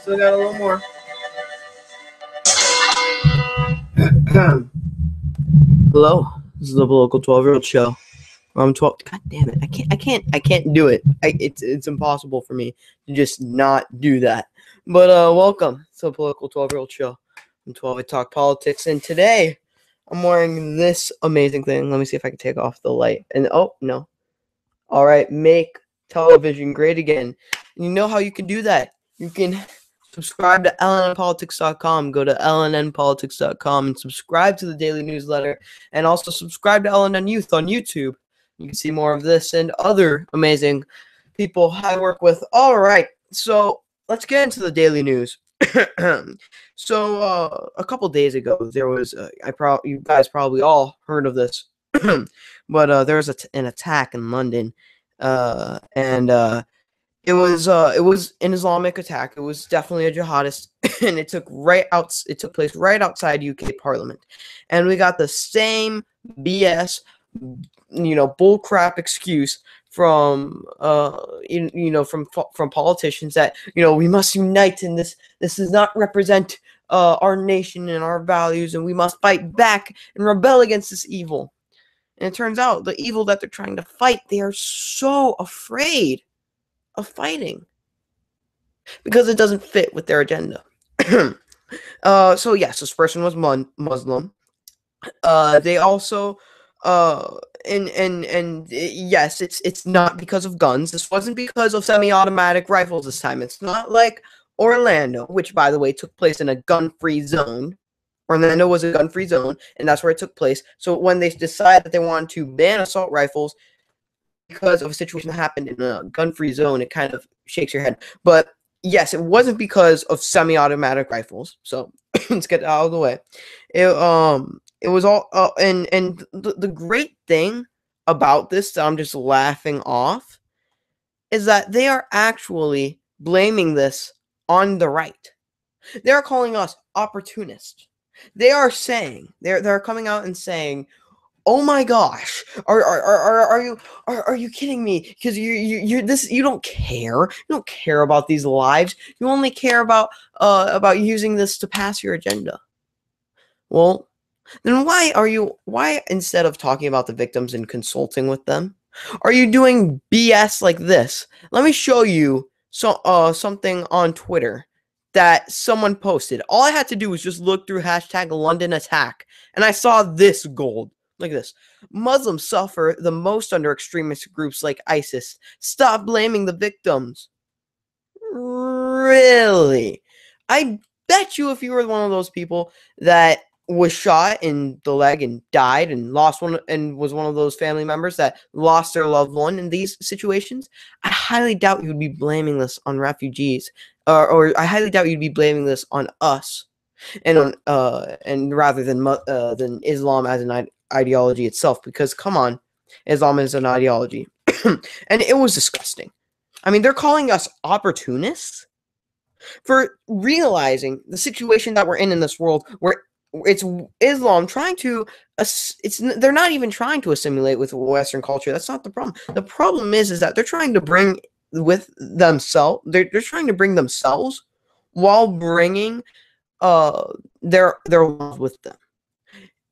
Still got a little more. Hello, this is the Local 12-Year-Old Show. I'm 12. God damn it! I can't do it. It's impossible for me to just not do that. But welcome to the Political 12-Year-Old Show. I'm 12. I talk politics, and today I'm wearing this amazing thing. Let me see if I can take off the light. And oh no! All right, make television great again. And you know how you can do that? You can subscribe to lnnpolitics.com. Go to lnnpolitics.com and subscribe to the daily newsletter. And also subscribe to LNN Youth on YouTube. You can see more of this and other amazing people I work with. All right, so let's get into the daily news. So a couple days ago, there was you guys probably all heard of this, but there was an attack in London, and it was an Islamic attack. It was definitely a jihadist, and it took place right outside UK Parliament, and we got the same BS, bullcrap excuse from from politicians that we must unite in this. This does not represent our nation and our values, and we must fight back and rebel against this evil. And it turns out the evil that they're trying to fight, they are so afraid of fighting because it doesn't fit with their agenda. So yes, this person was Muslim. They also and yes, it's not because of guns. This wasn't because of semi-automatic rifles this time. It's not like Orlando, which by the way took place in a gun-free zone. Orlando was a gun-free zone, and that's where it took place. So when they decided that they wanted to ban assault rifles because of a situation that happened in a gun-free zone, it kind of shakes your head. But yes, it wasn't because of semi-automatic rifles. So let's get it out of the way. It was all and the great thing about this that I'm just laughing off is that they are actually blaming this on the right. They are calling us opportunists. They are saying they're coming out and saying, "Oh my gosh, are you kidding me? Because you don't care. You don't care about these lives. You only care about using this to pass your agenda." Well, then why instead of talking about the victims and consulting with them, are you doing BS like this? Let me show you something on Twitter that someone posted. All I had to do was just look through #LondonAttack, and I saw this gold. Look at this. Muslims suffer the most under extremist groups like ISIS. Stop blaming the victims. Really? I bet you if you were one of those people that was shot in the leg and died and lost one and was one of those family members that lost their loved one in these situations, I highly doubt you'd be blaming this on refugees, or I highly doubt you'd be blaming this on us, and rather than Islam as an ideology itself. Because come on, Islam is an ideology, and it was disgusting. I mean, they're calling us opportunists for realizing the situation that we're in this world, where it's Islam trying to they're not even trying to assimilate with Western culture. That's not the problem. The problem is that they're trying to bring with themselves. They're trying to bring themselves while bringing their love with them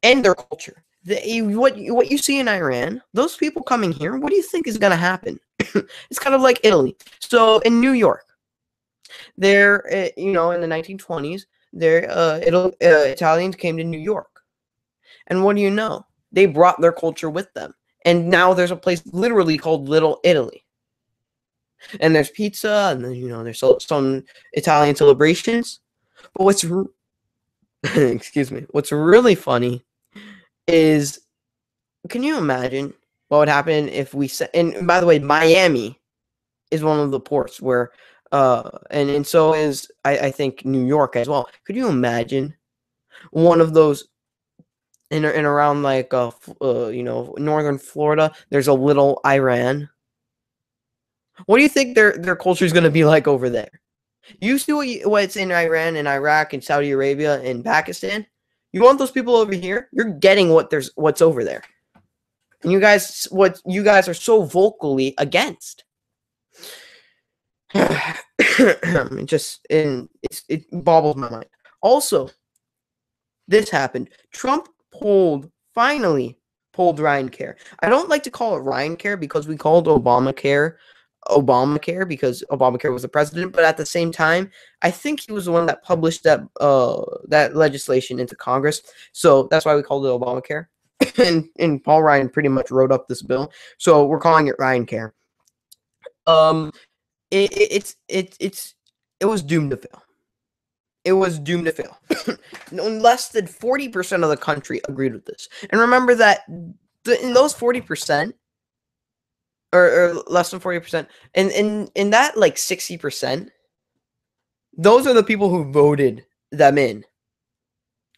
and their culture. What you see in Iran, those people coming here, what do you think is going to happen? It's kind of like Italy. So in New York, there, in the 1920s, Italians came to New York, and what do you know? They brought their culture with them, and now there's a place literally called Little Italy, and there's pizza, and then there's some Italian celebrations. But what's excuse me, what's really funny is, can you imagine what would happen if we and by the way, Miami is one of the ports where and so is I think New York as well. Could you imagine one of those in around like northern Florida? There's a little Iran. What do you think their culture is going to be like over there? You see what's in Iran and Iraq and Saudi Arabia and Pakistan. You want those people over here? You're getting what's over there, and what you guys are so vocally against. it bobbles my mind. Also, this happened. Trump finally pulled Ryan Care. I don't like to call it Ryan Care because we called Obamacare because Obamacare was the president, but at the same time, I think he was the one that published that legislation into Congress. So that's why we called it Obamacare. and Paul Ryan pretty much wrote up this bill. So we're calling it Ryan Care. It was doomed to fail. It was doomed to fail. Less than 40% of the country agreed with this. And remember that in those 40%, or less than 40%, and in that like 60%, those are the people who voted them in.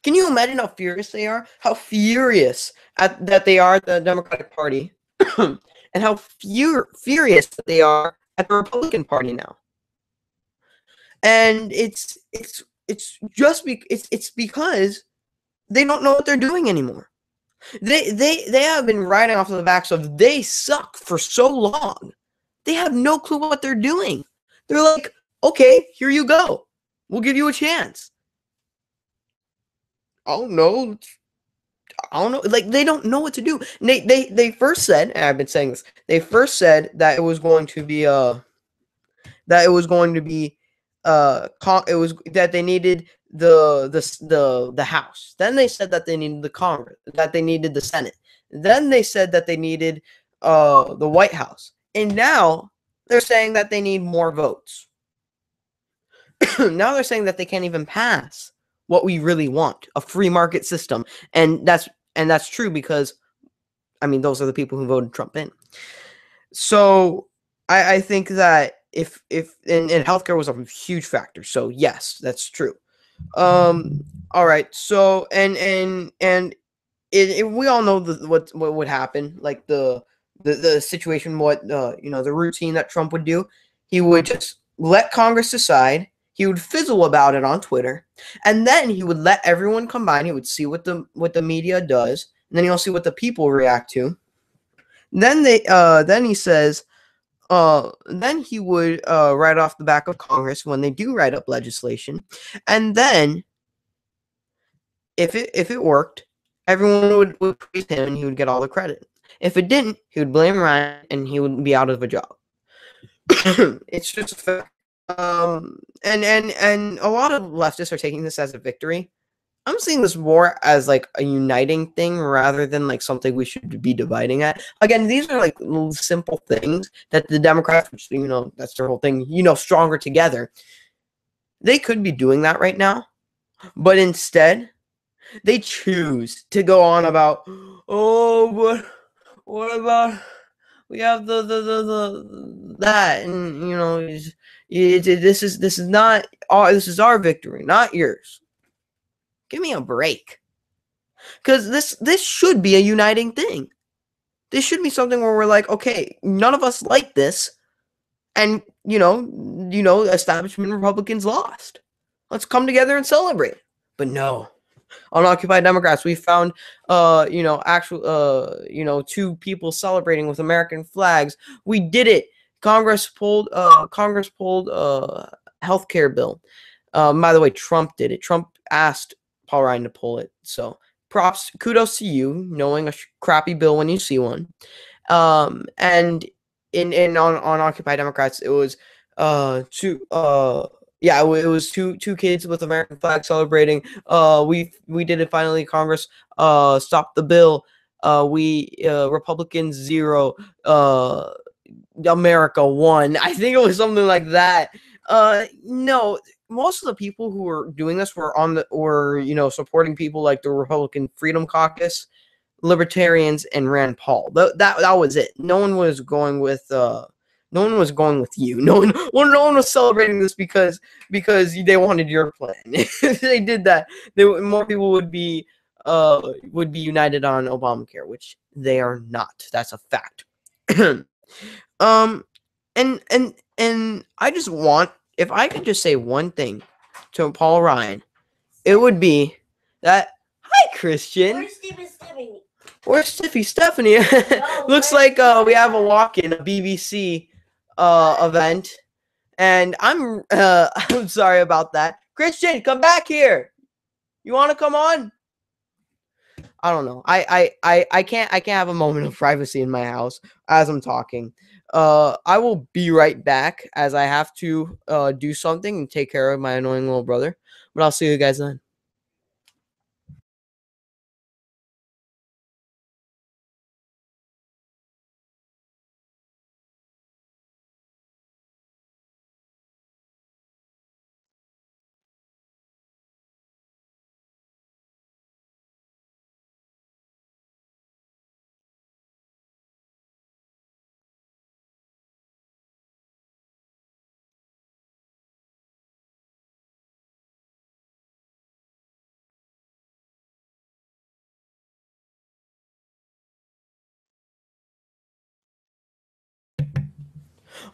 Can you imagine how furious they are? How furious that they are at the Democratic Party, and how furious that they are at the Republican Party now. And it's because they don't know what they're doing anymore. They have been riding off of the backs of they suck for so long. They have no clue what they're doing. They're like, okay, here you go. We'll give you a chance. I don't know. Like, they don't know what to do. They first said, and I've been saying this, they first said that it was going to be that they needed the House. Then they said that they needed the Congress, that they needed the Senate. Then they said that they needed the White House. And now they're saying that they need more votes. Now they're saying that they can't even pass what we really want, a free market system. And that's true because, I mean, those are the people who voted Trump in. So I think that if healthcare was a huge factor. So yes, that's true. All right. So and we all know what would happen, like the situation, the routine that Trump would do. He would just let Congress decide. He would fizzle about it on Twitter, and then he would let everyone combine. He would see what the media does, and then he'll see what the people react to. Then he says, then he would write off the back of Congress when they do write up legislation, and then if it worked, everyone would praise him and he would get all the credit. If it didn't, he would blame Ryan and he would be out of a job. It's just a fact. And a lot of leftists are taking this as a victory. I'm seeing this more as like a uniting thing rather than like something we should be dividing at. Again, these are like little simple things that the Democrats, which, that's their whole thing, stronger together. They could be doing that right now, but instead they choose to go on about, oh, but what about, we have the that, and this is our victory, not yours. Give me a break. Because this should be a uniting thing. This should be something where we're like, okay, none of us like this, and establishment Republicans lost. Let's come together and celebrate. But no. On Occupy Democrats, we found two people celebrating with American flags. We did it. Congress pulled healthcare bill. By the way, Trump did it. Trump asked Paul Ryan to pull it. So kudos to you, knowing a crappy bill when you see one. And on Occupy Democrats, it was it was two kids with American flag celebrating. We did it finally. Congress stopped the bill. Republicans 0, America 1. I think it was something like that. No, most of the people who were doing this were supporting people like the Republican Freedom Caucus, Libertarians, and Rand Paul. That was it. No one was going with you. No one was celebrating this because they wanted your plan. If they did that, more people would be united on Obamacare, which they are not. That's a fact. And I just want, if I could just say one thing to Paul Ryan, it would be that, hi, Christian. Where's Stephanie? Where's Stephanie? Looks like we have a walk-in, a BBC event, And I'm I'm sorry about that. Christian, come back here. You want to come on? I don't know. I can't have a moment of privacy in my house as I'm talking. I will be right back as I have to do something and take care of my annoying little brother. But I'll see you guys then.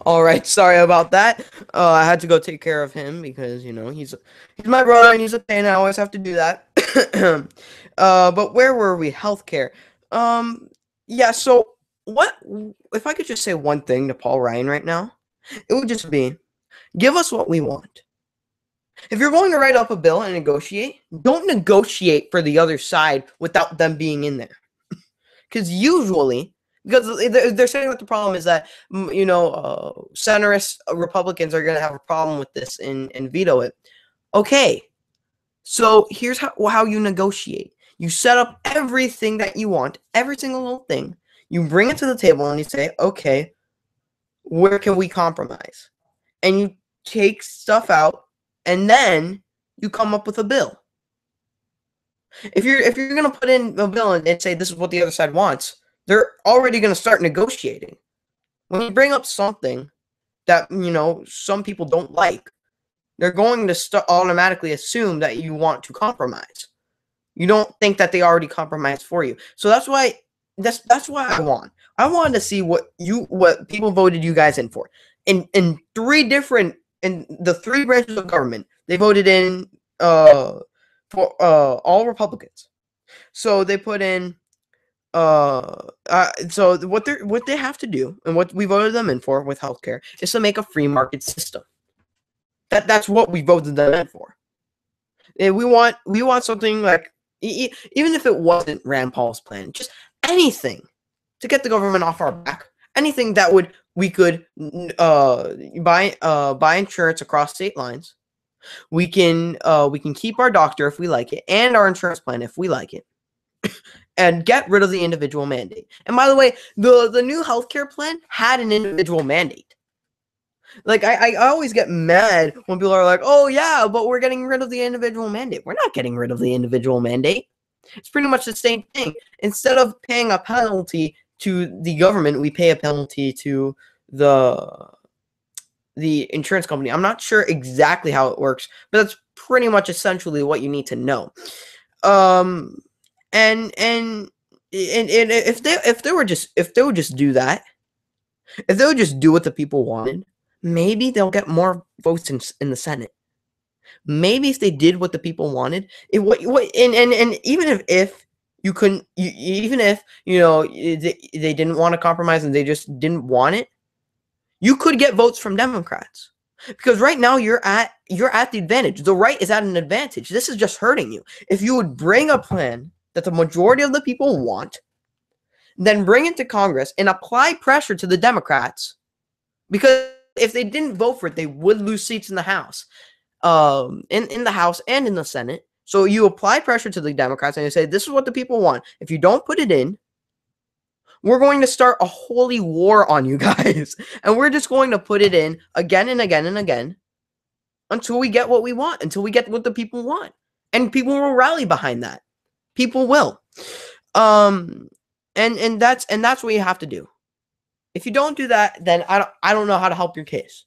All right, sorry about that. I had to go take care of him because he's my brother and he's a pain. I always have to do that. But where were we? Healthcare. Um, yeah. So what if I could just say one thing to Paul Ryan right now? It would just be, give us what we want. If you're going to write up a bill and negotiate, don't negotiate for the other side without them being in there. Because usually, because they're saying that the problem is that centrist Republicans are going to have a problem with this and veto it. Okay, so here's how you negotiate. You set up everything that you want, every single little thing. You bring it to the table and you say, okay, where can we compromise? And you take stuff out, and then you come up with a bill. If you're gonna put in a bill and say this is what the other side wants, they're already gonna start negotiating. When you bring up something that some people don't like, they're going to automatically assume that you want to compromise. You don't think that they already compromised for you. So that's why I wanted to see what people voted you guys in for. In the three branches of government, they voted in for all Republicans. So they put in so what they have to do and what we voted them in for with healthcare is to make a free market system. That's what we voted them in for. And we want something like even if it wasn't Rand Paul's plan, just anything to get the government off our back. Anything that we could buy insurance across state lines. We can keep our doctor if we like it and our insurance plan if we like it. And get rid of the individual mandate. And by the way, the new healthcare plan had an individual mandate. Like, I always get mad when people are like, oh, yeah, but we're getting rid of the individual mandate. We're not getting rid of the individual mandate. It's pretty much the same thing. Instead of paying a penalty to the government, we pay a penalty to the insurance company. I'm not sure exactly how it works, but that's pretty much essentially what you need to know. And if they would just do that, if they would just do what the people wanted, maybe they'll get more votes in the Senate. Maybe if they did what the people wanted, and even if you couldn't, even if they didn't want to compromise and they just didn't want it, you could get votes from Democrats. Because right now you're at the advantage. The right is at an advantage. This is just hurting you. If you would bring a plan that the majority of the people want, then bring it to Congress and apply pressure to the Democrats, because if they didn't vote for it, they would lose seats in the House, in the House and in the Senate. So you apply pressure to the Democrats and you say, this is what the people want. If you don't put it in, we're going to start a holy war on you guys. And we're just going to put it in again and again and again until we get what we want, until we get what the people want. And people will rally behind that. People will. And that's what you have to do. If you don't do that, then I don't know how to help your case.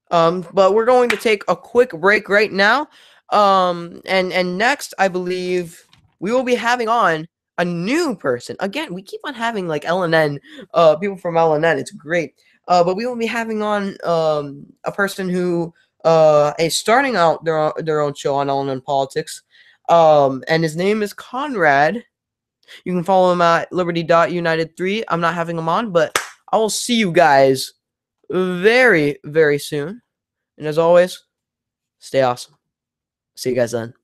But we're going to take a quick break right now. And next, I believe we will be having on a new person. Again, we keep on having like LNN, people from LNN. It's great. But we will be having on a person who is starting out their own show on LNN Politics. And his name is Conrad. You can follow him at liberty.united3. I'm not having him on, but I will see you guys very, very soon. And as always, stay awesome. See you guys then.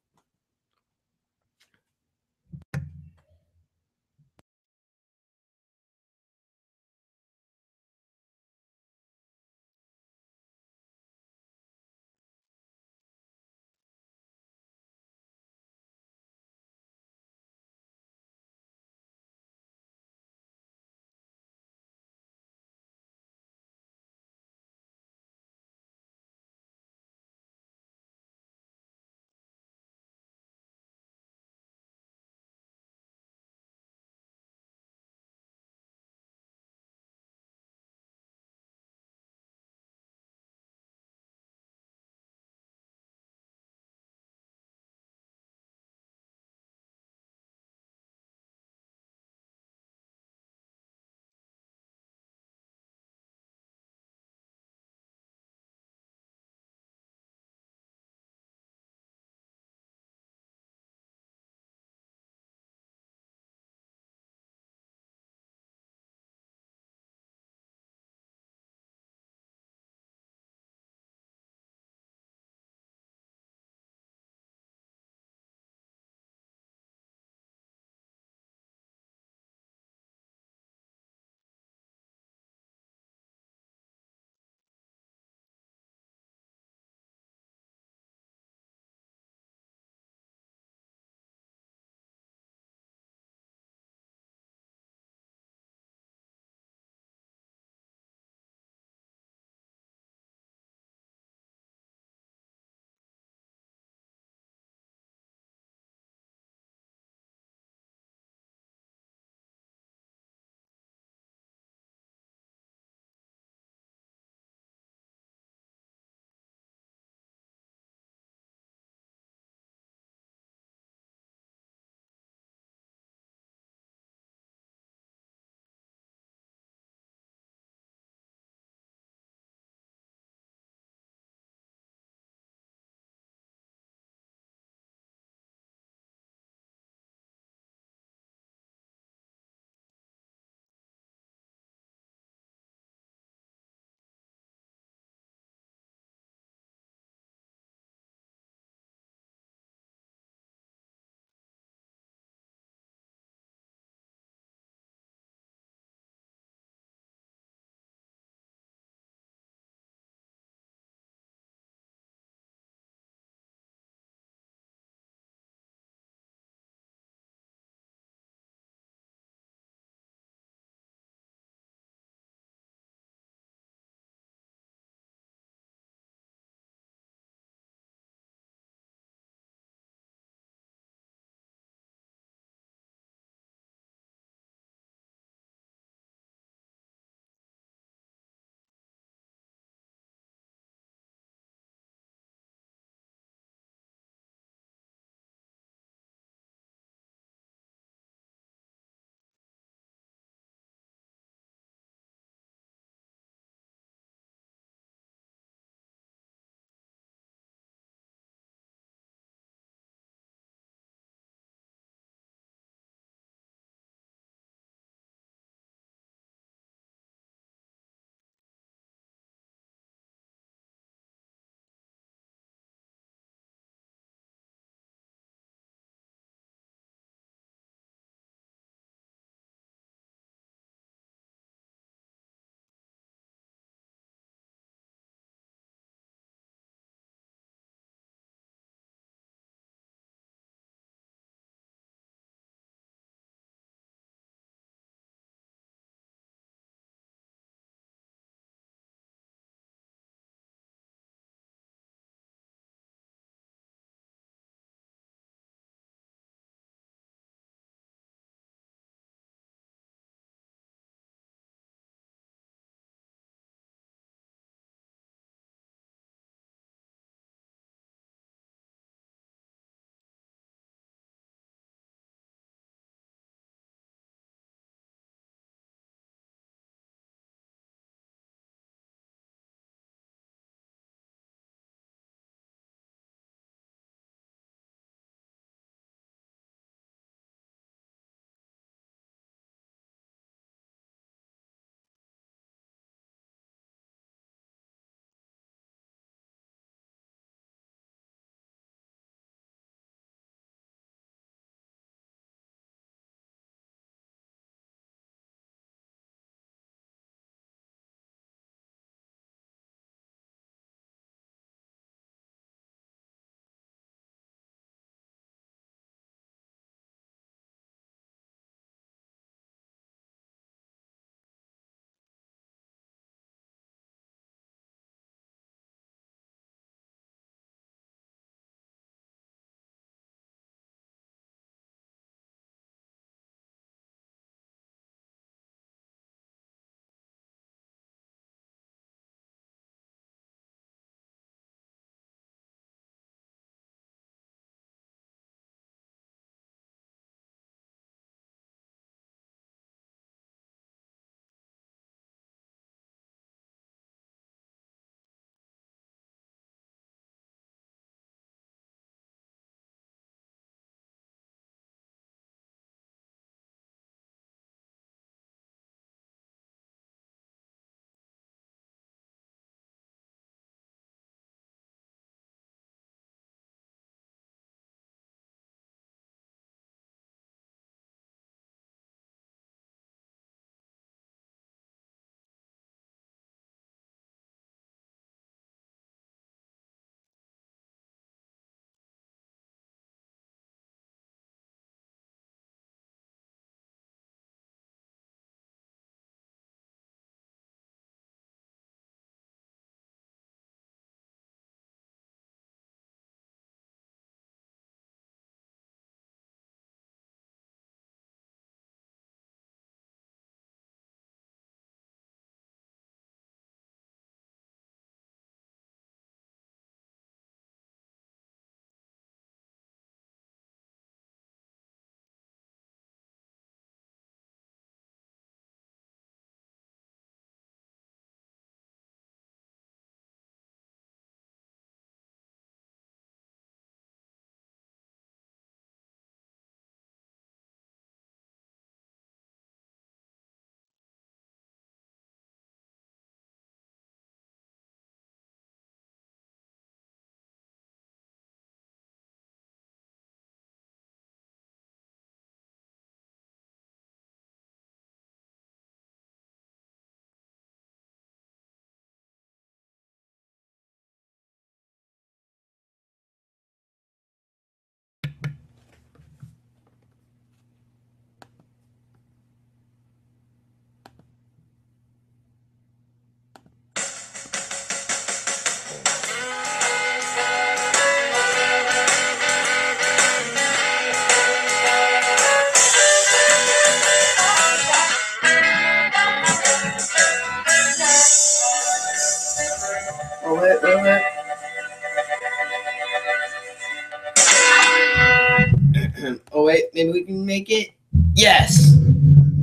Oh wait, maybe we can make it. Yes.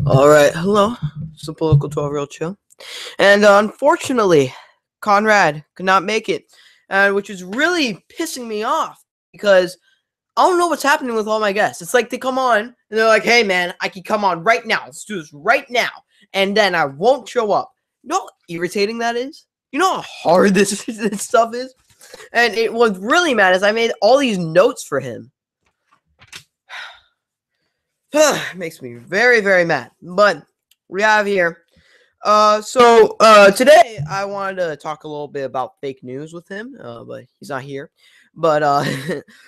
All right. Hello. It's the Political 12-Year-Old Show. And unfortunately, Conrad could not make it, which is really pissing me off because I don't know what's happening with all my guests. It's like they come on and they're like, "Hey man, I can come on right now. Let's do this right now," and then I won't show up. You know how irritating that is? You know how hard this stuff is? And it was really mad as I made all these notes for him. It makes me very, very mad. But we have here. Today I wanted to talk a little bit about fake news with him, but he's not here. But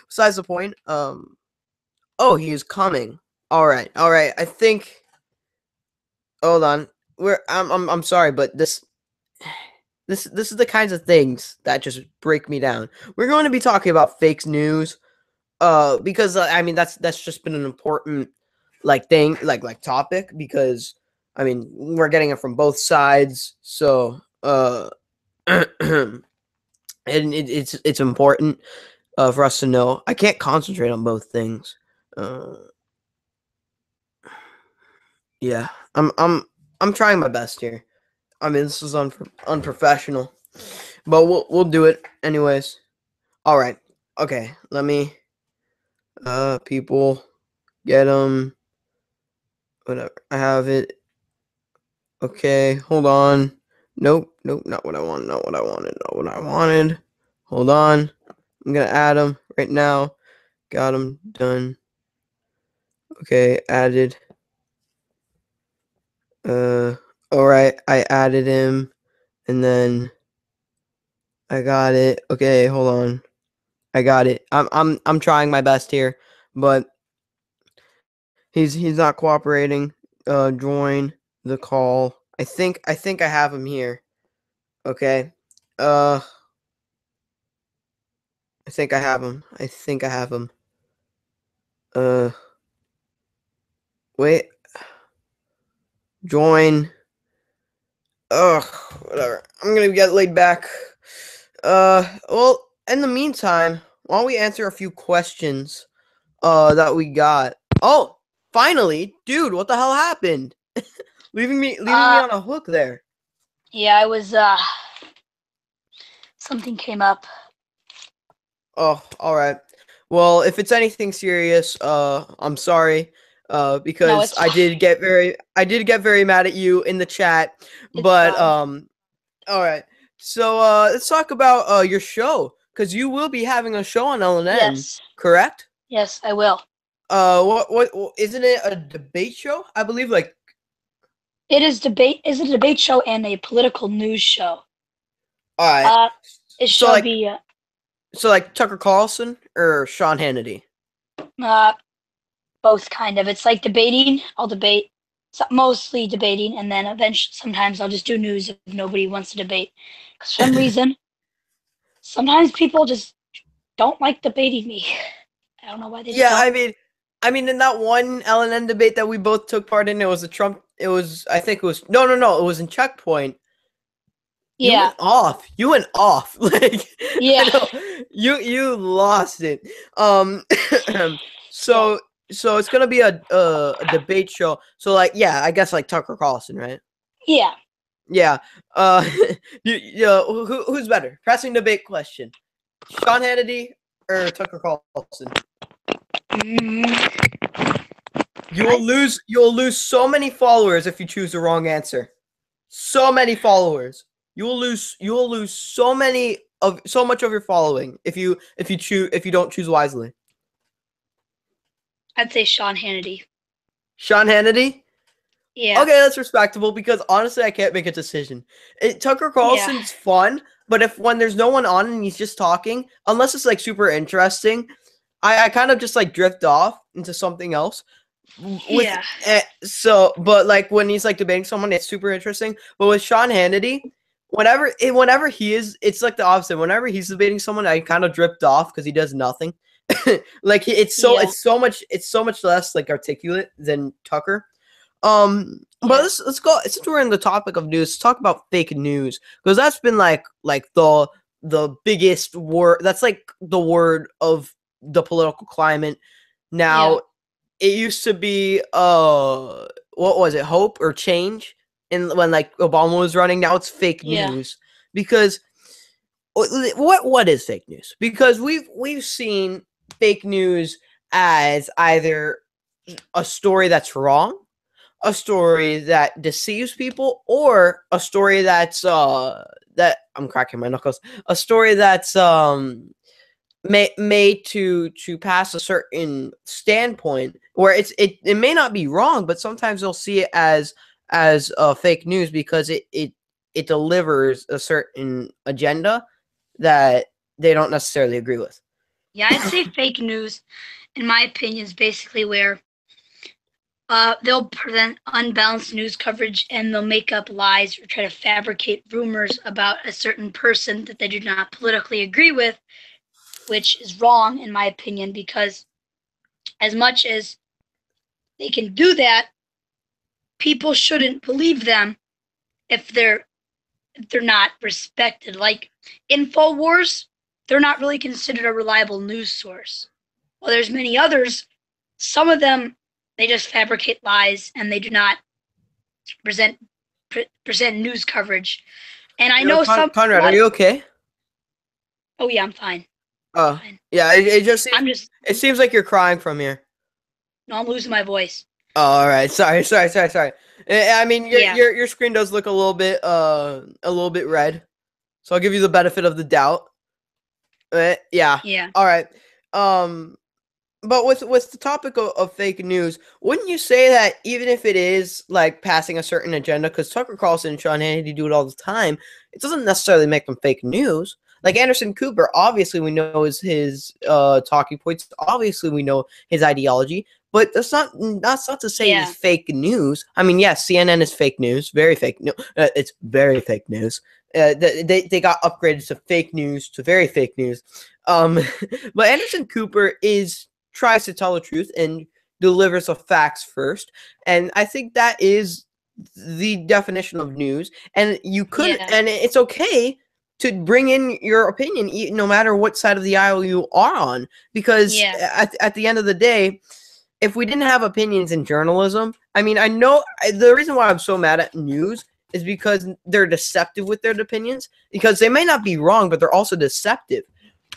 besides the point, oh, he is coming. All right. I think. Hold on. I'm sorry, but this is the kinds of things that just break me down. We're going to be talking about fake news, because I mean that's just been an important thing topic because I mean we're getting it from both sides, so and it's important for us to know. I can't concentrate on both things. Yeah, I'm trying my best here. I mean, this is unprofessional, but we'll do it anyways. All right. Okay. Let me. People, get them. Whatever. I have it. Okay. Hold on. Nope. Not what I want. Not what I wanted. Hold on. I'm gonna add them right now. Got them done. Okay. Added. All right. I added him, and then I got it. Okay. Hold on. I got it. I'm trying my best here, but he's not cooperating. Join the call. I think I have him here. Okay. I think I have him. Wait. Join. Ugh, whatever. I'm gonna get laid back. Well, in the meantime, why don't we answer a few questions that we got? Oh, finally, dude, what the hell happened? leaving me on a hook there. Yeah, I was, something came up. Oh, all right. Well, if it's anything serious, I'm sorry. Because I did get very mad at you in the chat. But all right. So let's talk about your show, because you will be having a show on LNN. Yes. Correct? Yes, I will. What isn't it a debate show? I believe It is a debate show and a political news show. All right. It shall be so like Tucker Carlson or Sean Hannity? Both kind of. It's like debating. I'll debate, mostly debating, and then eventually sometimes I'll just do news if nobody wants to debate. Because for some reason, sometimes people just don't like debating me. I don't know why they just don't. I mean, in that one LNN debate that we both took part in, it was it was in Checkpoint. Yeah. You went off. Like, yeah. You lost it. So it's gonna be a debate show. So I guess Tucker Carlson, right? Yeah. Yeah. Who's better? Pressing debate question: Sean Hannity or Tucker Carlson? You'll lose so many followers if you choose the wrong answer. So many followers. You'll lose so much of your following if you don't choose wisely. I'd say Sean Hannity. Sean Hannity? Yeah. Okay, that's respectable because honestly I can't make a decision. Tucker Carlson's fun, but when there's no one on and he's just talking, unless it's super interesting, I kind of just drift off into something else. But when he's debating someone, it's super interesting. But with Sean Hannity, whenever he is, it's the opposite. Whenever he's debating someone, I kind of drift off because he does nothing. It's so much less articulate than Tucker. But let's go, since we're in the topic of news, let's talk about fake news, because that's been the biggest word. That's the word of the political climate. Now, it used to be what was it, Hope or Change, in when like Obama was running. Now it's fake Yeah. news because what is fake news? Because we've seen fake news as either a story that's wrong, a story that deceives people, or a story that's that I'm cracking my knuckles, a story that's made to pass a certain standpoint where it may not be wrong, but sometimes they'll see it as fake news because it delivers a certain agenda that they don't necessarily agree with. Yeah, I'd say fake news, in my opinion, is basically where they'll present unbalanced news coverage and they'll make up lies or try to fabricate rumors about a certain person that they do not politically agree with, which is wrong, in my opinion, because as much as they can do that, people shouldn't believe them if they're not respected. Like InfoWars, they're not really considered a reliable news source. Well, there's many others. Some of them they just fabricate lies and they do not present present news coverage. And I know Conrad, are you okay? Oh yeah, I'm fine. Fine. Yeah, it just seems, I'm just it seems like you're crying from here. no, I'm losing my voice. Oh, all right, sorry. I mean, Yeah. your screen does look a little bit red, so I'll give you the benefit of the doubt. Yeah. Yeah. All right. But with the topic of fake news, wouldn't you say that even if it is like passing a certain agenda, because Tucker Carlson and Sean Hannity do it all the time, it doesn't necessarily make them fake news. Like Anderson Cooper, obviously we know his talking points. Obviously we know his ideology, but that's not to say Yeah. he's fake news. I mean, yes, CNN is fake news, very fake news. It's very fake news. They got upgraded to fake news to very fake news. But Anderson Cooper tries to tell the truth and delivers the facts first, and I think that is the definition of news. And you could, Yeah. and it's okay to bring in your opinion, no matter what side of the aisle you are on, because at the end of the day, if we didn't have opinions in journalism, I mean, I know the reason why I'm so mad at news is because they're deceptive with their opinions, because they may not be wrong, but they're also deceptive.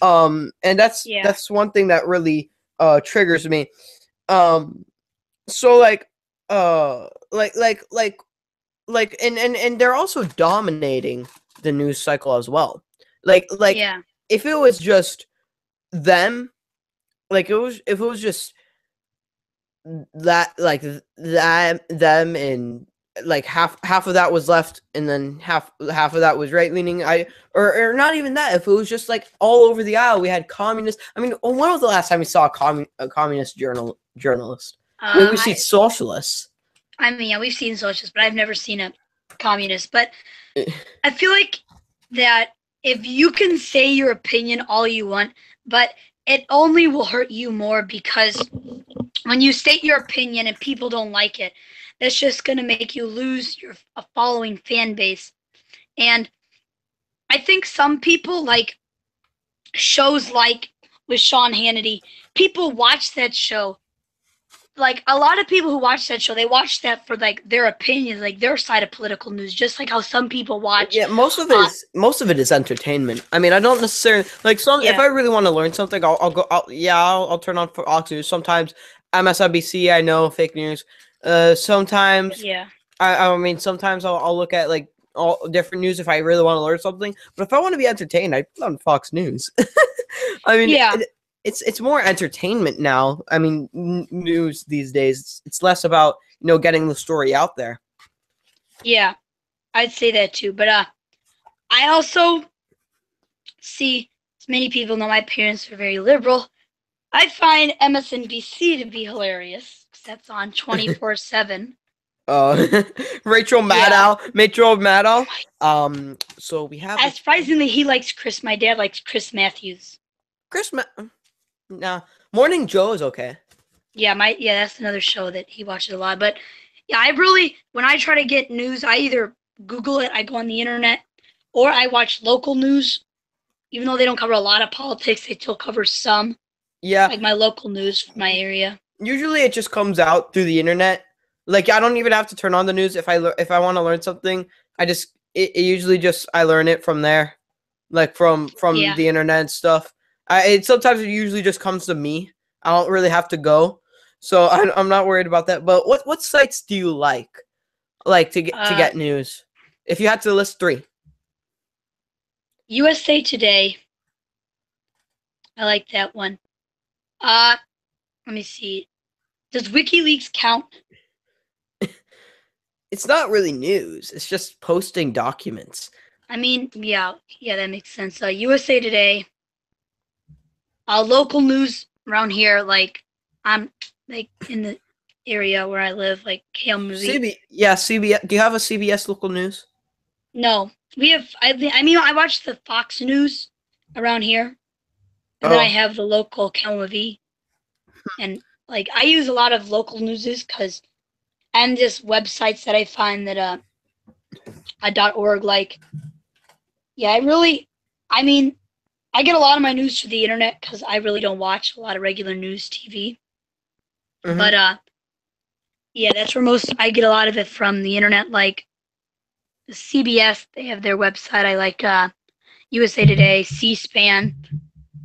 And that's one thing that really triggers me. So and they're also dominating the news cycle as well. If it was just them, if it was just that, them, and like half of that was left and then half of that was right leaning, or not even that, if it was just like all over the aisle, we had communists. I mean, when was the last time we saw a communist journalist? We see socialists. I mean, yeah, we've seen socialists, but I've never seen a communist. But I feel like that if you can say your opinion all you want, but it only will hurt you more, because when you state your opinion and people don't like it, that's just going to make you lose a following fan base. And I think some people, like shows like with Sean Hannity, people watch that show. Like a lot of people who watch that show, they watch that for like their opinions, like their side of political news, just like how some people watch. Yeah, most of it is entertainment. I mean, I don't necessarily like some. If I really want to learn something, I'll turn on Fox News. Sometimes MSNBC, I know, fake news. Sometimes I mean, sometimes I'll look at like all different news if I really want to learn something. But if I want to be entertained, I put on Fox News. I mean, it's more entertainment now. I mean, news these days, it's less about getting the story out there. Yeah, I'd say that too. But I also see, as many people know, my parents are very liberal. I find MSNBC to be hilarious because that's on 24/7. Rachel Maddow. So we have. Surprisingly, he likes Chris. My dad likes Chris Matthews. Nah, Morning Joe is okay. Yeah, that's another show that he watches a lot. But yeah, when I try to get news, I either Google it, I go on the internet, or I watch local news. Even though they don't cover a lot of politics, they still cover some. Yeah, like my local news from my area. usually it just comes out through the internet. Like I don't even have to turn on the news if I want to learn something. It usually just I learn it from there, like from Yeah. the internet and stuff. Sometimes it usually just comes to me. I don't really have to go, so I'm not worried about that. But what sites do you like to Uh, get news? If you had to list three. USA Today. I like that one. Uh, let me see. Does WikiLeaks count? It's not really news. It's just posting documents. I mean, yeah, that makes sense. USA Today. Local news around here, like I'm like in the area where I live, like KMV. CBS. Do you have a CBS local news? No, we have. I mean, I watch the Fox News around here, and then I Oh, have the local KMV, and like I use a lot of local newses because and just websites that I find that .org like yeah I mean I get a lot of my news through the internet because I really don't watch a lot of regular news TV. mm-hmm. But yeah, that's where most I get a lot of it from the internet. Like the CBS, they have their website. I like USA Today, C-SPAN.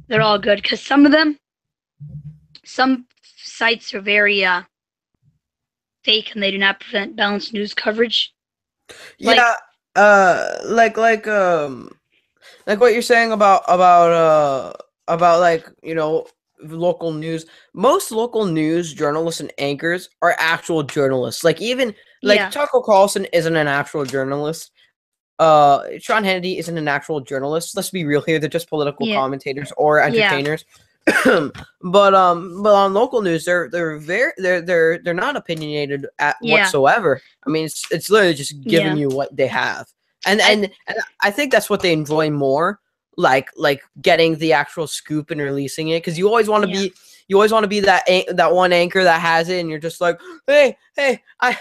They're all good because some sites are very fake and they do not prevent balanced news coverage. Like Yeah, like what you're saying about like local news. Most local news journalists and anchors are actual journalists. Like even like yeah, Tucker Carlson isn't an actual journalist. Sean Hannity isn't an actual journalist. Let's be real here; they're just political yeah, commentators or yeah, entertainers. But on local news, they're not opinionated at yeah, whatsoever. I mean, it's literally just giving yeah. you what they have, and I and I think that's what they enjoy more, like getting the actual scoop and releasing it, because yeah, you always want to be that one anchor that has it, and you're just like, hey, I'm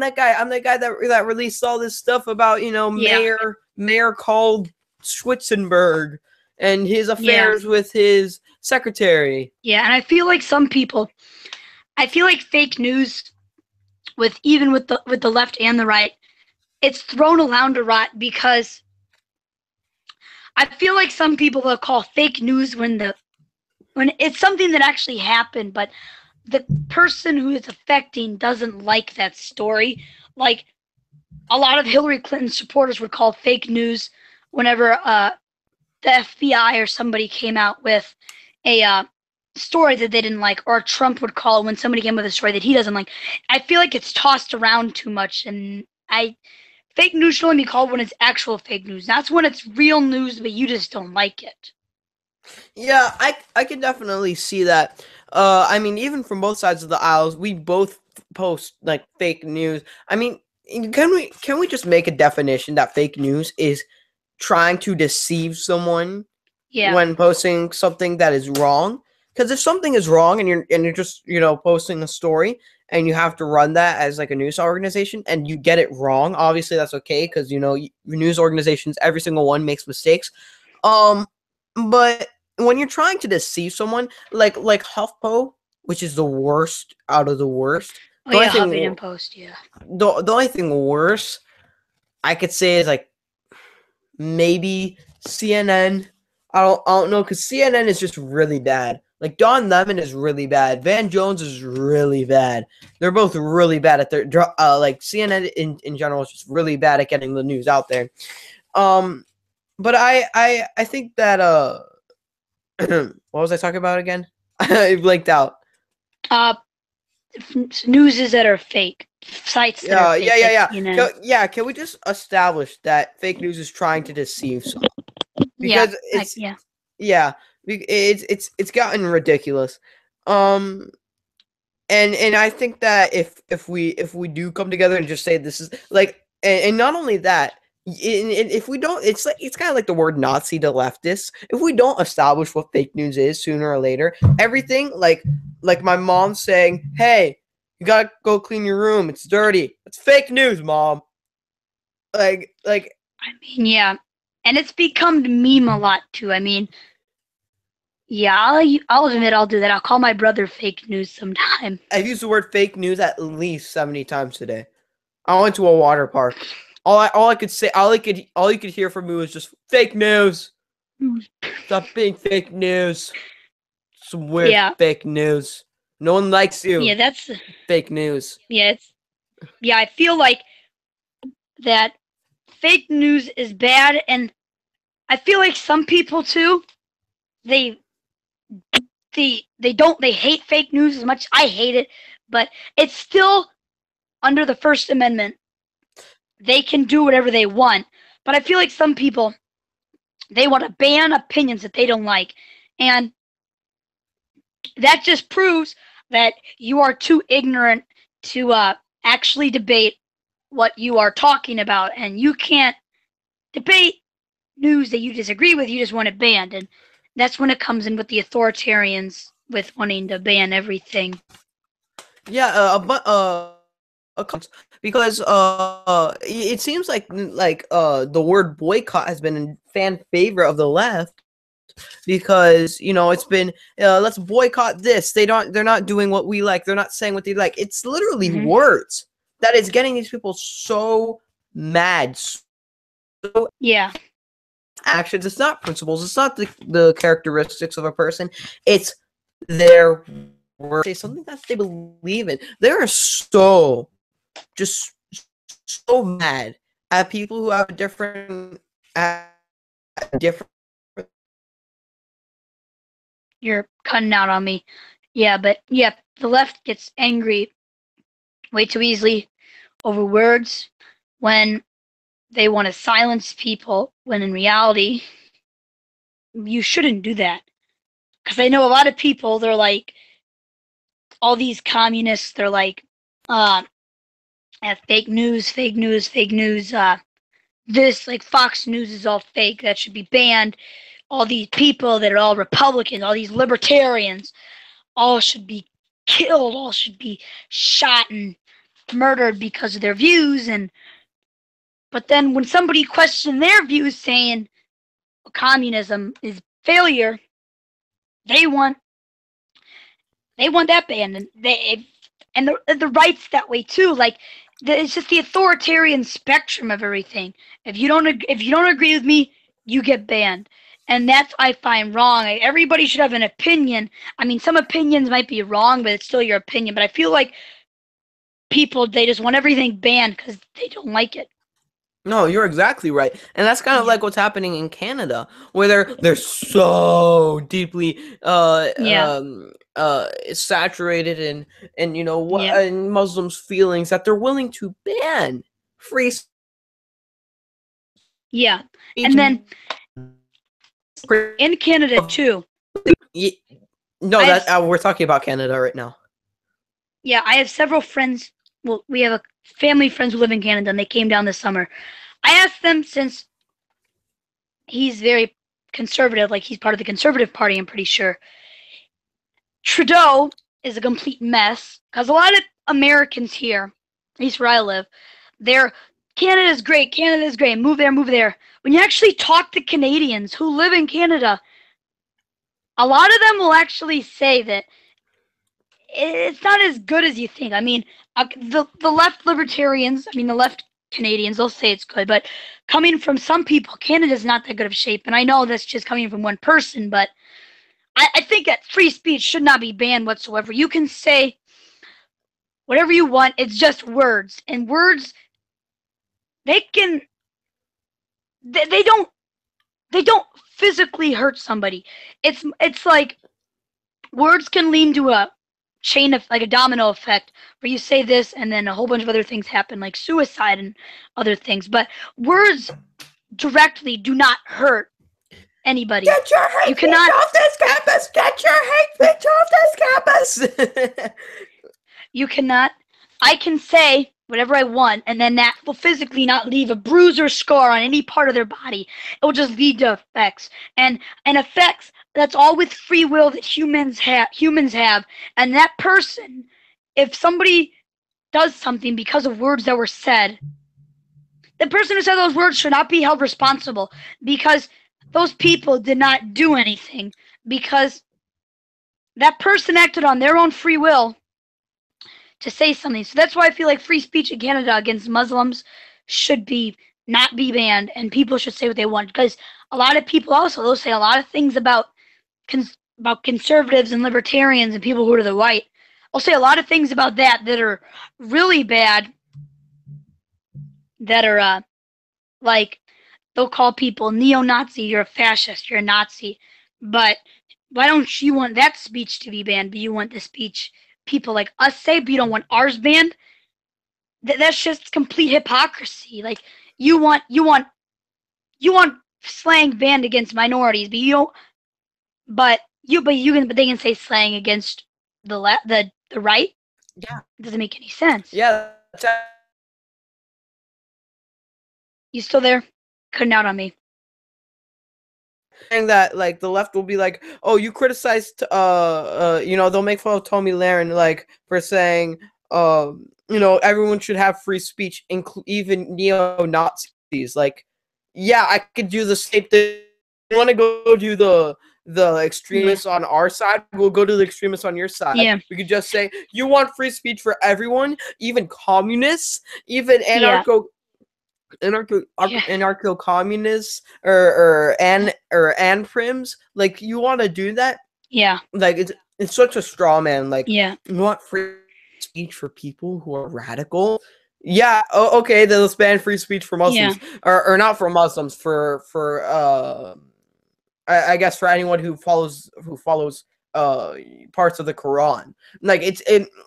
that guy. I'm that guy that released all this stuff about yeah, Mayor called Schwitzenberg and his yeah, affairs with his secretary. yeah. And I feel like fake news with even with the left and the right, it's thrown around a lot because I feel like some people will call fake news when it's something that actually happened, but the person who is affecting doesn't like that story. Like a lot of Hillary Clinton supporters would call fake news whenever the FBI or somebody came out with a story that they didn't like, or Trump would call when somebody came with a story that he doesn't like. I feel like it's tossed around too much, and I fake news should only be called when it's actual fake news. That's when it's real news, but you just don't like it. Yeah, I can definitely see that. I mean, even from both sides of the aisles, we both post like fake news. I mean, can we just make a definition that fake news is trying to deceive someone Yeah, when posting something that is wrong? Because if something is wrong and you're just posting a story and you have to run that as like a news organization and you get it wrong, obviously that's okay, because news organizations, every single one makes mistakes. Um, but when you're trying to deceive someone, like HuffPo, which is the worst out of the worst, oh the only yeah, thing Huffington Post. Yeah, the only thing worse I could say is like maybe CNN. I don't know, because CNN is just really bad. Like Don Lemon is really bad. Van Jones is really bad. They're both really bad at their like CNN in general is just really bad at getting the news out there. Um, but I think that what was I talking about again? I blanked out. uh, newses that are fake, sites that are Yeah, fake, yeah, like yeah. CNN. Yeah, can we just establish that fake news is trying to deceive someone? Yeah, Because it's yeah, yeah, it's gotten ridiculous. Um, and I think that if we do come together and just say this is like, and not only that, if we don't, it's kind of like the word Nazi to leftists. If we don't establish what fake news is sooner or later, everything like my mom saying, "Hey, you gotta go clean your room. It's dirty." It's fake news, mom. Like I mean, yeah, and it's become the meme a lot too. I mean, Yeah, I'll admit I'll do that. I'll call my brother fake news sometime. I've used the word fake news at least 70 times today. I went to a water park. All I could say, all you could hear from me was just fake news. Stop being fake news. Some weird Yeah, fake news. No one likes you. yeah, that's Fake news. yeah, it's yeah. I feel like that fake news is bad, and I feel like some people too. They they hate fake news as much. I hate it, but it's still under the First Amendment. They can do whatever they want, but I feel like some people they want to ban opinions that they don't like, and that just proves that you are too ignorant to actually debate what you are talking about, and you can't debate news that you disagree with. You just want it banned, and that's when it comes in with the authoritarians with wanting to ban everything. Yeah, but because it seems like the word boycott has been in fan favor of the left because it's been let's boycott this. They're not doing what we like. They're not saying what they like. It's literally words that is getting these people so mad. So Yeah. actions. It's not principles. It's not the characteristics of a person. It's their word. Say something that they believe in. They are so mad at people who have a different. You're cutting out on me. Yeah, but yeah, the left gets angry way too easily over words when they want to silence people, when in reality, you shouldn't do that. Because I know a lot of people, they're like, all these communists, they're like, fake news, fake news, fake news. This, like, Fox News is all fake. That should be banned. All these people that are all Republicans, all these libertarians, all should be killed, all should be shot and murdered because of their views. But then when somebody questions their views saying communism is failure, they want that banned, and the right's that way too. Like it's just the authoritarian spectrum of everything. If you don't agree with me, you get banned. And that's I find wrong. Everybody should have an opinion. I mean, some opinions might be wrong, but it's still your opinion. But I feel like people, they just want everything banned because they don't like it. No, you're exactly right, and that's kind of like what's happening in Canada, where they're so deeply saturated in in Muslims' feelings that they're willing to ban free speech. Yeah, and then in Canada too. No, we're talking about Canada right now. Yeah, I have several friends. Well, we have a family friends who live in Canada, and they came down this summer. I asked them, since he's very conservative, like he's part of the Conservative Party, I'm pretty sure. Trudeau is a complete mess because a lot of Americans here, at least where I live, Canada's great, move there, move there. When you actually talk to Canadians who live in Canada, a lot of them will actually say that it's not as good as you think. I mean, the left libertarians, the left Canadians, they'll say it's good, but coming from some people, Canada's not that good of shape. And I know that's just coming from one person, but I think that free speech should not be banned whatsoever. You can say whatever you want. It's just words, and words, they don't physically hurt somebody. It's like words can lead to a chain of, like a domino effect, where you say this and then a whole bunch of other things happen, like suicide and other things. But words directly do not hurt anybody. Get your hate speech off this campus! Get your hate speech off this campus! You cannot. I can say whatever I want, and then that will physically not leave a bruise or scar on any part of their body. It will just lead to effects, and effects. That's all with free will that humans have, and that person, if somebody does something because of words that were said, the person who said those words should not be held responsible, because those people did not do anything. because that person acted on their own free will to say something. So that's why I feel like free speech in Canada against Muslims should be not be banned, and people should say what they want. Because a lot of people also they'll say a lot of things about conservatives and libertarians and people who are to the right. I'll say a lot of things about that are really bad. That are like they'll call people neo-Nazi, you're a fascist, you're a Nazi. But why don't you want that speech to be banned, but you want the speech people like us say, but you don't want ours banned? That's just complete hypocrisy. Like you want slang banned against minorities, but you don't. But they can say slang against the right. Yeah. It doesn't make any sense. Yeah. You still there? Cutting out on me. Saying that like the left will be like, oh, you criticized they'll make fun of Tomi Lahren like for saying everyone should have free speech, even neo-Nazis. Like, yeah, I could do the same thing. You want to go do the extremists on our side, we'll go to the extremists on your side. Yeah. We could just say you want free speech for everyone, even communists, even anarcho communists or prims. Like, you want to do that? Yeah. Like, it's such a straw man. Like, Yeah. you want free speech for people who are radical? Yeah. Oh, okay. Then let's ban free speech for Muslims, or not for Muslims, for I guess for anyone who follows parts of the Quran. Like,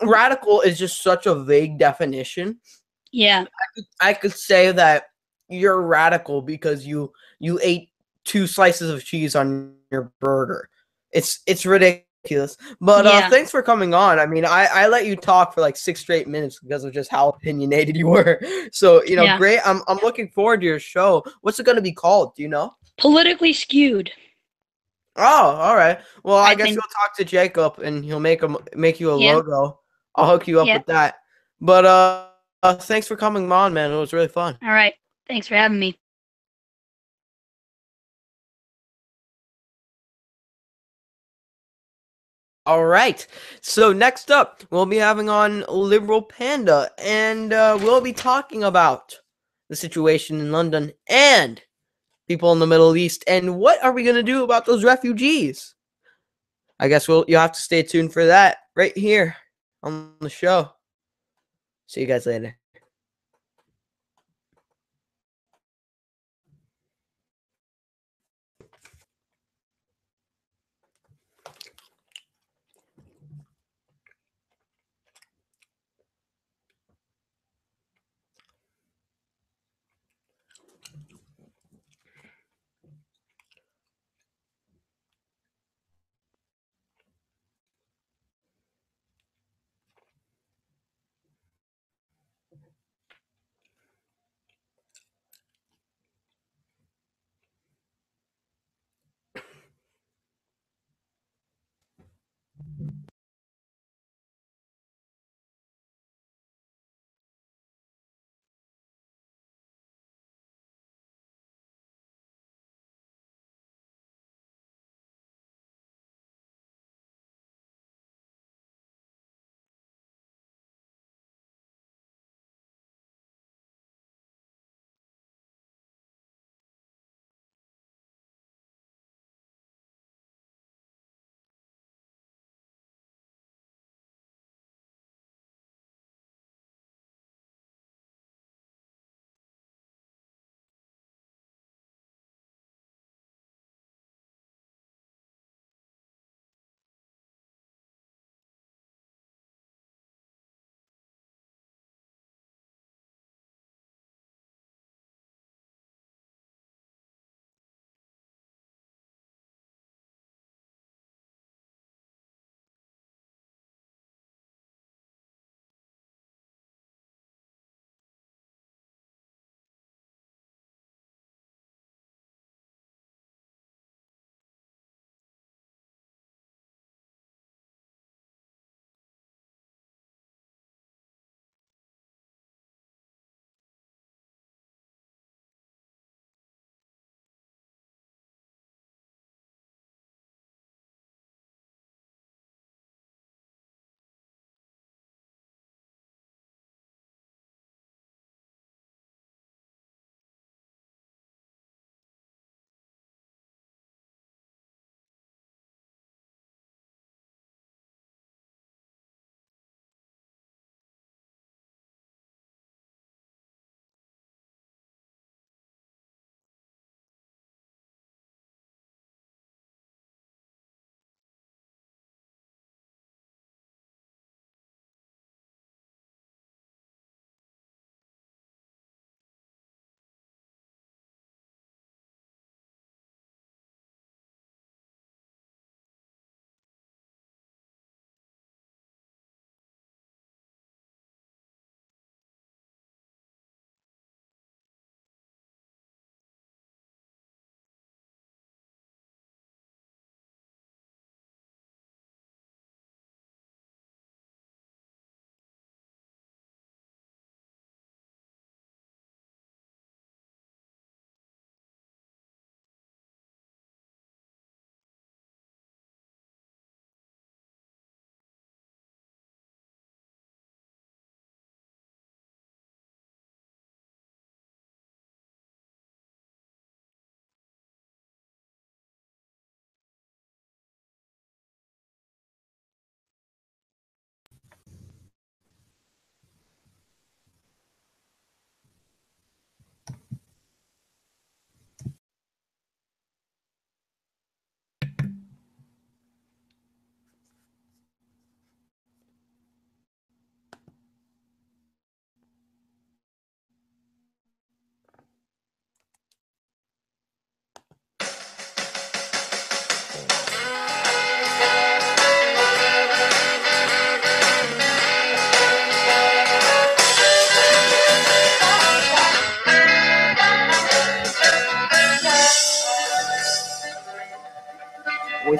radical is just such a vague definition. Yeah. I could say that you're radical because you ate 2 slices of cheese on your burger. It's ridiculous. But thanks for coming on. I mean, I let you talk for like 6 straight minutes because of just how opinionated you were. So, great. I'm looking forward to your show. What's it going to be called? Do you know? Politically skewed. Oh, all right. Well, I guess you'll talk to Jacob and he'll make you a logo. I'll hook you up with that. But thanks for coming on, man. It was really fun. All right. Thanks for having me. All right. So next up, we'll be having on Liberal Panda, and we'll be talking about the situation in London and people in the Middle East, and what are we going to do about those refugees? I guess you'll have to stay tuned for that right here on the show. See you guys later.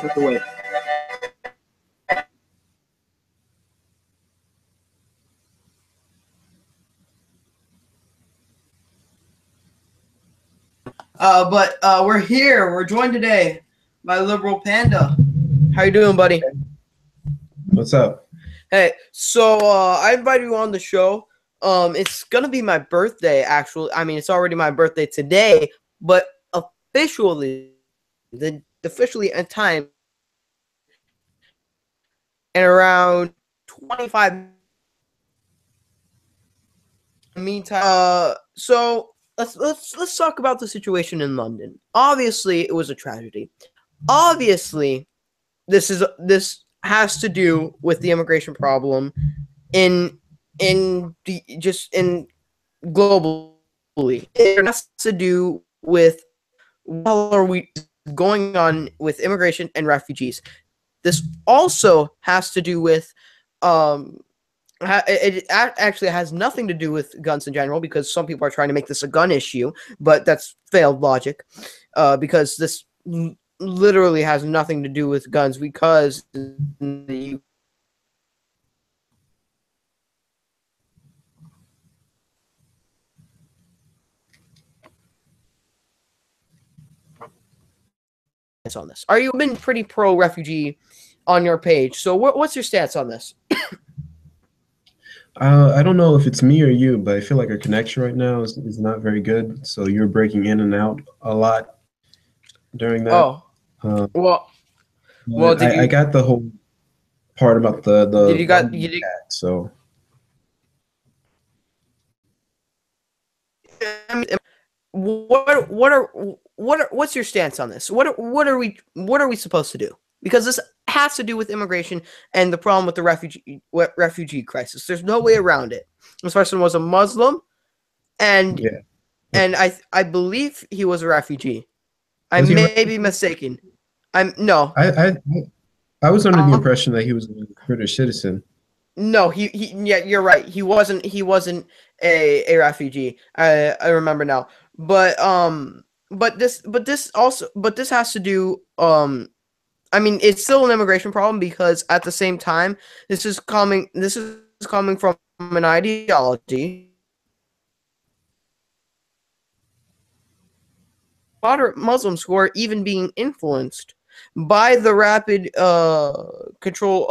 with the wait. But we're here. We're joined today by Liberal Panda. How you doing, buddy? What's up? Hey, so I invited you on the show. It's gonna be my birthday, actually. I mean, it's already my birthday today, but officially in time, in around 25. Meantime, so let's talk about the situation in London. Obviously, it was a tragedy. Obviously, this has to do with the immigration problem in globally. It has to do with what are we going on with immigration and refugees. This also has to do with it actually has nothing to do with guns in general, because some people are trying to make this a gun issue, but that's failed logic, because this literally has nothing to do with guns, because the on this. Are you been pretty pro refugee on your page? So what's your stance on this? I don't know if it's me or you, but I feel like our connection right now is not very good. So you're breaking in and out a lot during that. Oh, well, I got the whole part about the cat, so. What's your stance on this? What are we supposed to do? Because this has to do with immigration and the problem with the refugee crisis. There's no way around it. This person was a Muslim, and I believe he was a refugee. I may be mistaken. I was under the impression that he was a British citizen. No, yeah, you're right. He wasn't a refugee. I remember now. But this has to do I mean, it's still an immigration problem, because at the same time, this is coming from an ideology. Moderate Muslims who are even being influenced by the rapid control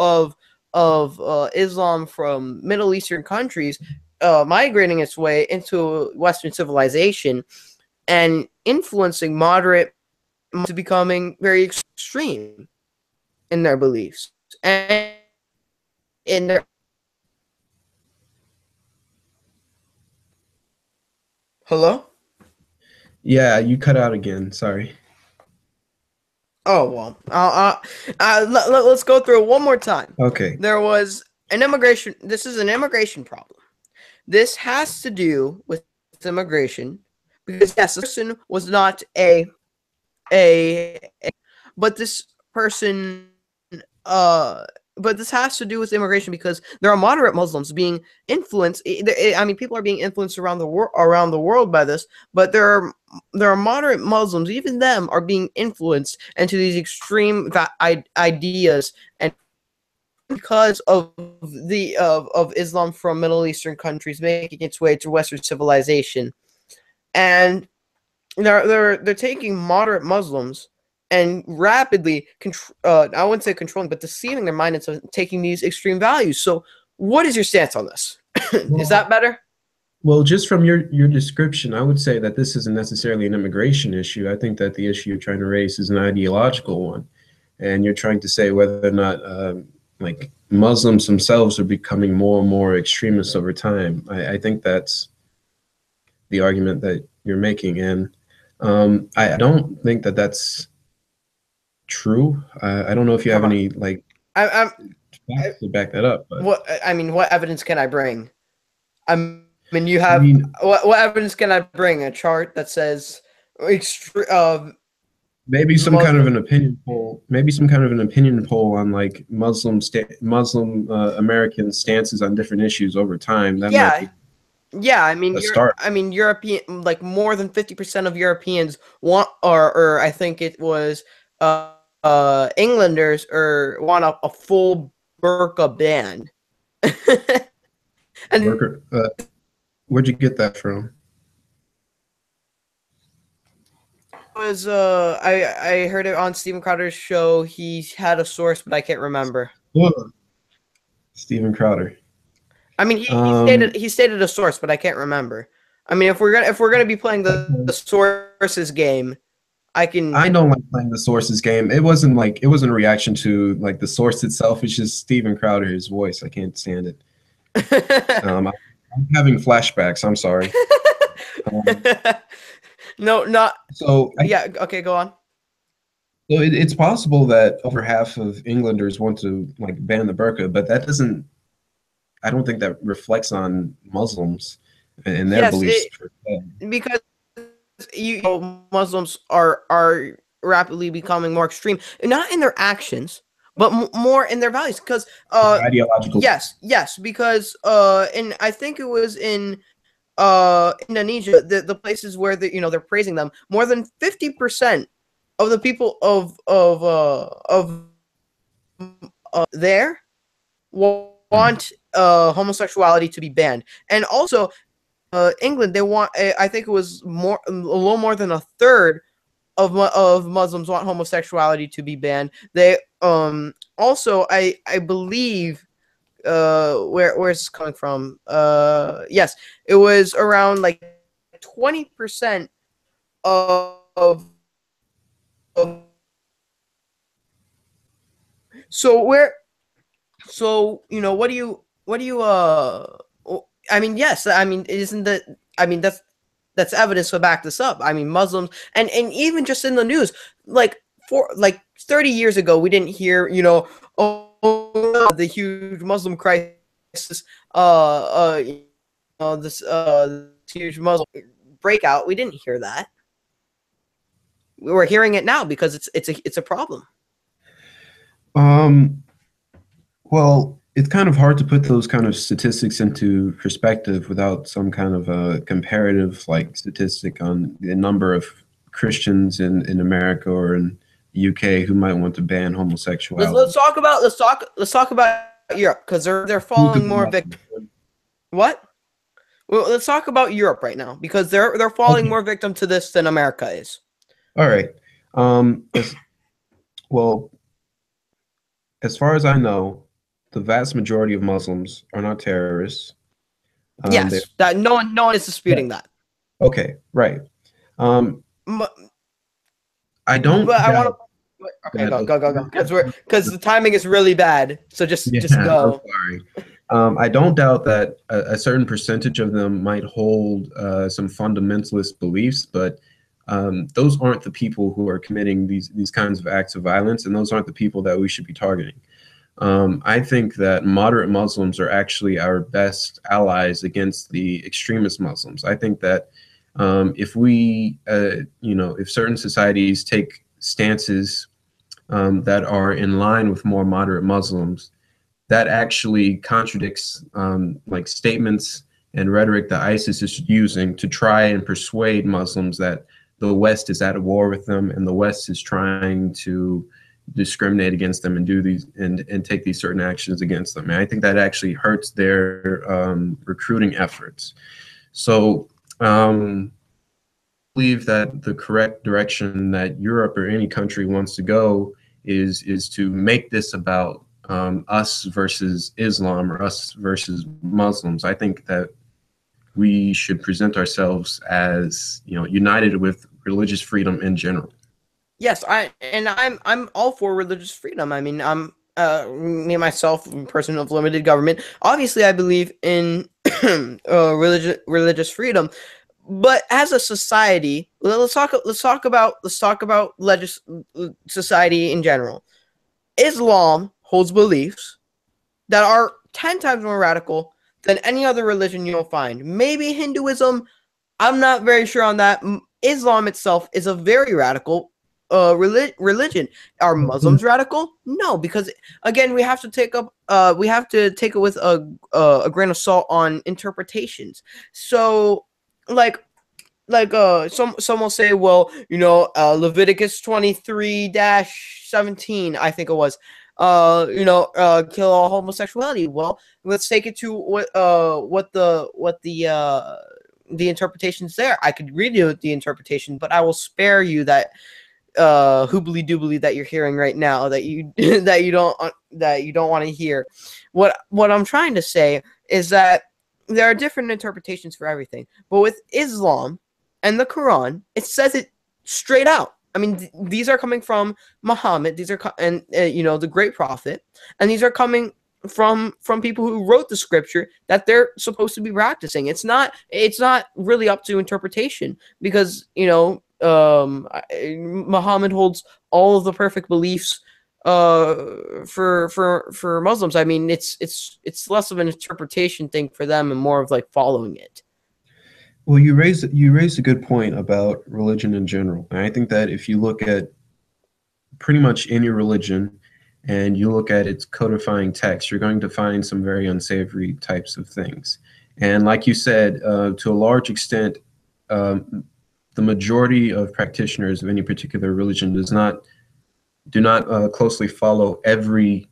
of Islam from Middle Eastern countries, migrating its way into Western civilization and influencing moderate to becoming very extreme in their beliefs and in their. Hello? Yeah, you cut out again. Sorry. Oh, well, let's go through it one more time. Okay. There was an immigration. This is an immigration problem. This has to do with immigration, because yes, this person was not but this person, but this has to do with immigration, because there are moderate Muslims being influenced. I mean, people are being influenced around the world by this, but there are moderate Muslims, even them are being influenced into these extreme ideas, and because of Islam from Middle Eastern countries making its way to Western civilization, and they're taking moderate Muslims and rapidly I wouldn't say controlling, but deceiving their mind into taking these extreme values. So what is your stance on this? Is that better? Well, just from your description, I would say that this isn't necessarily an immigration issue. I think that the issue you're trying to raise is an ideological one, and you're trying to say whether or not like Muslims themselves are becoming more and more extremists over time. I think that's the argument that you're making, and I don't think that that's true. I don't know if you have any like facts to back that up. But what evidence can I bring? You have what evidence can I bring? A chart that says maybe some kind of an opinion poll. Maybe some kind of an opinion poll on like Muslim American stances on different issues over time. That might be I mean, European, like more than 50% of Europeans want, or I think it was Englanders want a full burqa ban. And Worker, where'd you get that from? was I heard it on Steven Crowder's show. He had a source, but I can't remember. Steven Crowder. I mean, he stated a source, but I can't remember. I mean, if we're gonna be playing the sources game, I don't like playing the sources game. It wasn't a reaction to like the source itself. It's just Steven Crowder, his voice. I can't stand it. I'm having flashbacks. I'm sorry. No, not so. Yeah. Okay, go on. So it's possible that over half of Englanders want to like ban the burqa, but that doesn't. I don't think that reflects on Muslims and their beliefs. Because Muslims are rapidly becoming more extreme, not in their actions, but more in their values. Because ideological. Yes. Because and I think it was in Indonesia, the places where they're praising them, more than 50% of the people of there want homosexuality to be banned. And also England, they want, I think it was a little more than a third of Muslims want homosexuality to be banned. They also, I believe, where's this coming from? Yes, it was around like 20% of so what do you I mean, yes, I mean, isn't that, I mean, that's evidence to back this up. I mean, Muslims, and even just in the news, like 30 years ago, we didn't hear, the huge Muslim crisis, this huge Muslim breakout. We didn't hear that. We're hearing it now because it's a problem. Well, it's kind of hard to put those kind of statistics into perspective without some kind of a comparative like statistic on the number of Christians in America or in the UK who might want to ban homosexuality. Let's talk about Europe, because they're falling more victim. What? Well, let's talk about Europe right now, because they're falling more victim to this than America is. All right. Well, as far as I know, the vast majority of Muslims are not terrorists. Yes, that no one is disputing that. Okay, right. I don't. But I want to. Okay, go. Because the timing is really bad. So just go. I'm sorry. I don't doubt that a certain percentage of them might hold some fundamentalist beliefs, but those aren't the people who are committing these kinds of acts of violence, and those aren't the people that we should be targeting. I think that moderate Muslims are actually our best allies against the extremist Muslims. I think that if we, if certain societies take stances that are in line with more moderate Muslims, that actually contradicts like statements and rhetoric that ISIS is using to try and persuade Muslims that the West is at war with them and the West is trying to discriminate against them and do these and take these certain actions against them. And I think that actually hurts their recruiting efforts. So I believe that the correct direction that Europe or any country wants to go is to make this about us versus Islam or us versus Muslims. I think that we should present ourselves as, united with religious freedom in general. Yes, I'm all for religious freedom. I mean, I'm me myself, a person of limited government. Obviously, I believe in religious freedom, but as a society, let's talk about society in general. Islam holds beliefs that are 10 times more radical than any other religion you'll find. Maybe Hinduism, I'm not very sure on that. Islam itself is a very radical religion. Are Muslims radical? No, because again, we have to take it with a grain of salt on interpretations. So, like, some will say, well, Leviticus 23-17, I think it was, kill all homosexuality. Well, let's take it to the interpretations there. I could read you the interpretation, but I will spare you that hoobly doobly that you're hearing right now, that you that you don't want to hear. What I'm trying to say is that there are different interpretations for everything, but with Islam and the Quran, it says it straight out. I mean, these are coming from Muhammad. These are the great prophet, and these are coming from people who wrote the scripture that they're supposed to be practicing. It's not really up to interpretation, because Muhammad holds all of the perfect beliefs for Muslims. I mean, it's less of an interpretation thing for them and more of like following it. Well, you raised a good point about religion in general. And I think that if you look at pretty much any religion and you look at its codifying text, you're going to find some very unsavory types of things. And like you said, to a large extent, the majority of practitioners of any particular religion do not closely follow every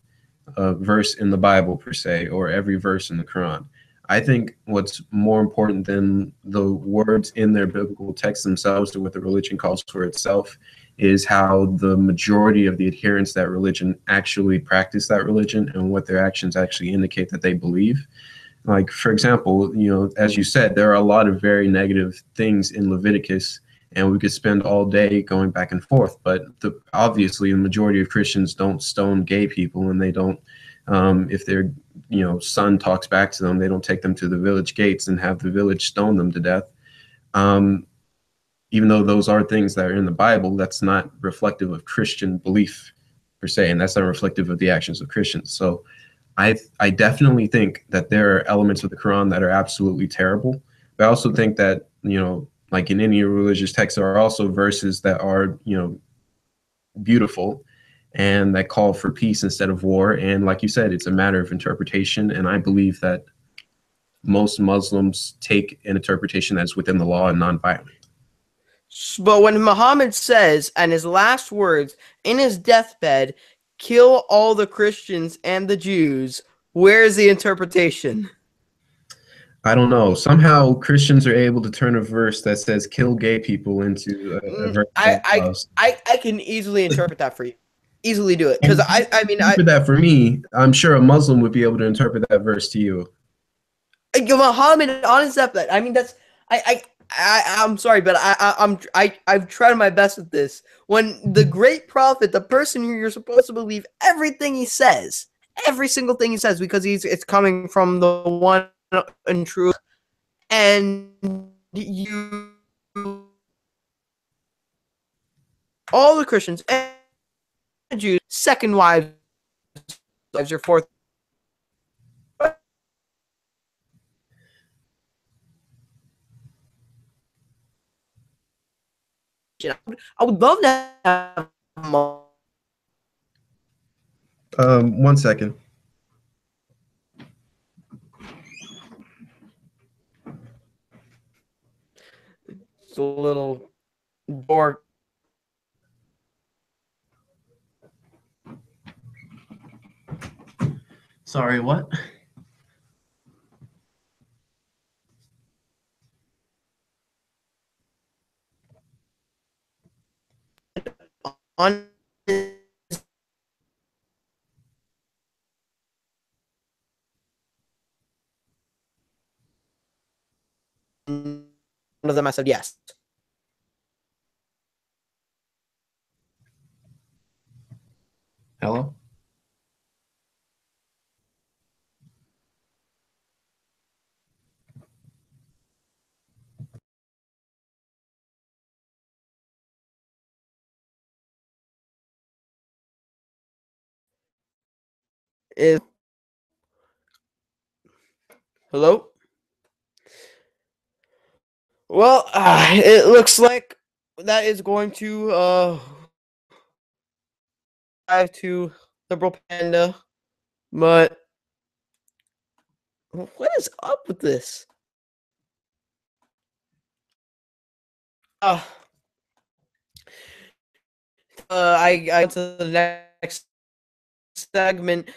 verse in the Bible per se, or every verse in the Quran. I think what's more important than the words in their biblical texts themselves, or what the religion calls for itself, is how the majority of the adherents to that religion actually practice that religion, and what their actions actually indicate that they believe. Like, for example, as you said, there are a lot of very negative things in Leviticus, and we could spend all day going back and forth. But obviously, the majority of Christians don't stone gay people, and they don't, if their son talks back to them, they don't take them to the village gates and have the village stone them to death. Even though those are things that are in the Bible, that's not reflective of Christian belief per se, and that's not reflective of the actions of Christians. So I definitely think that there are elements of the Quran that are absolutely terrible. But I also think that, like in any religious text, there are also verses that are, beautiful and that call for peace instead of war. And like you said, it's a matter of interpretation. And I believe that most Muslims take an interpretation that's within the law and nonviolent. But when Muhammad says, and his last words in his deathbed, kill all the Christians and the Jews, where's the interpretation? I don't know. Somehow Christians are able to turn a verse that says "kill gay people" into a verse. I can easily interpret that for you. Easily do it, because I mean, interpret that for me. I'm sure a Muslim would be able to interpret that verse to you. Muhammad on his deathbed. I mean, that's I'm sorry, but I've tried my best with this. When the great prophet, the person who you're supposed to believe everything he says, every single thing he says, because it's coming from the one and true, and you, all the Christians and Jews, second wives, or fourth. I would love to have 1 second. It's a little door. Sorry, what? On one of them, I said yes. Hello? Is hello? Well, it looks like that is going to drive to Liberal Panda, but what is up with this? I to the next segment.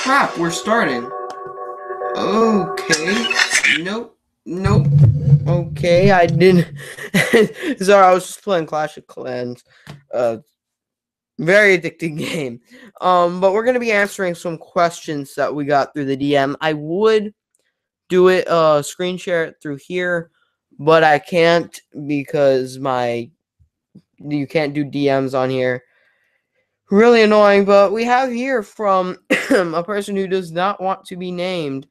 crap, we're starting. Okay. Nope. Nope. Okay, I didn't. Sorry, I was just playing Clash of Clans. Very addicting game. But we're gonna be answering some questions that we got through the DM. I would do it, screen share it through here, but I can't because you can't do DMs on here. Really annoying, but we have here from a person who does not want to be named.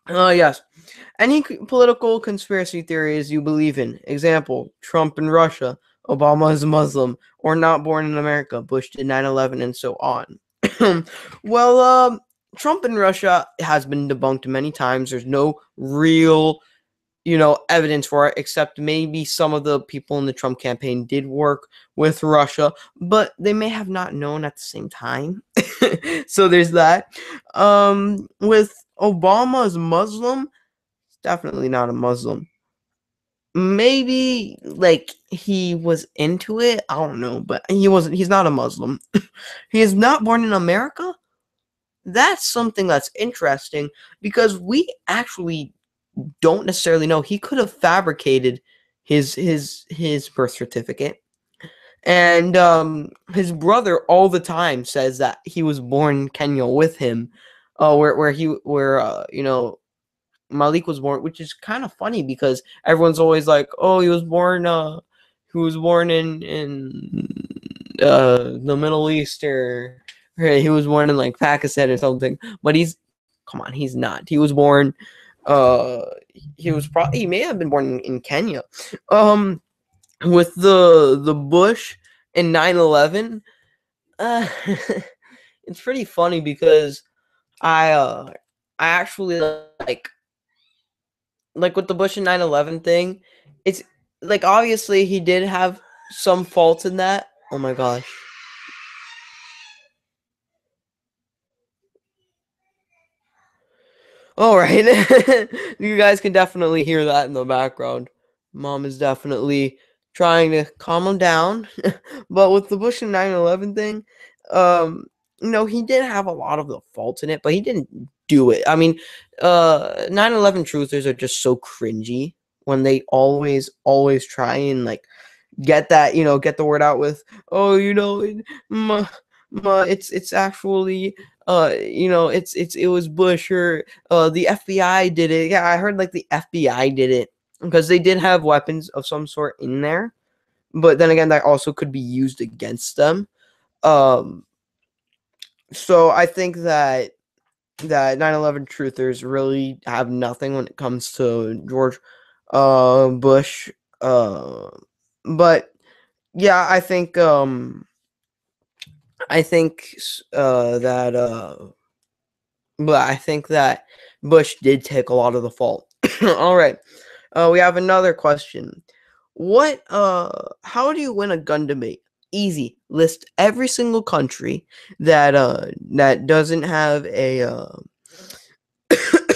Yes. Any political conspiracy theories you believe in? Example, Trump in Russia, Obama is Muslim, or not born in America, Bush did 9/11, and so on. Well, Trump in Russia has been debunked many times. There's no real, evidence for it, except maybe some of the people in the Trump campaign did work with Russia, but they may have not known at the same time. So there's that. With Obama's Muslim, definitely not a Muslim. Maybe like he was into it. I don't know, but he's not a Muslim. He is not born in America. That's something that's interesting because we actually don't necessarily know. He could have fabricated his birth certificate. And his brother all the time says that he was born in Kenya with him, where Malik was born, which is kind of funny because everyone's always like, "Oh, he was born in the Middle East, or he was born in like Pakistan or something." But he's not. He was born. He may have been born in Kenya. With the Bush and 9/11, it's pretty funny because I actually like with the Bush and 9/11 thing, it's like obviously he did have some faults in that. Oh my gosh. All right. You guys can definitely hear that in the background. Mom is definitely trying to calm him down. But with the Bush and 9/11 thing, he did have a lot of the faults in it, but he didn't do it. I mean, 9/11 truthers are just so cringy when they always try and like get the word out with, oh, it's actually it was Bush, or the FBI did it. Yeah, I heard like the FBI did it because they did have weapons of some sort in there, but then again that also could be used against them. So I think that 9/11 truthers really have nothing when it comes to George Bush. But yeah, I think that but I think that Bush did take a lot of the fault. All right. We have another question. How do you win a gun debate? Easy. List every single country that doesn't have a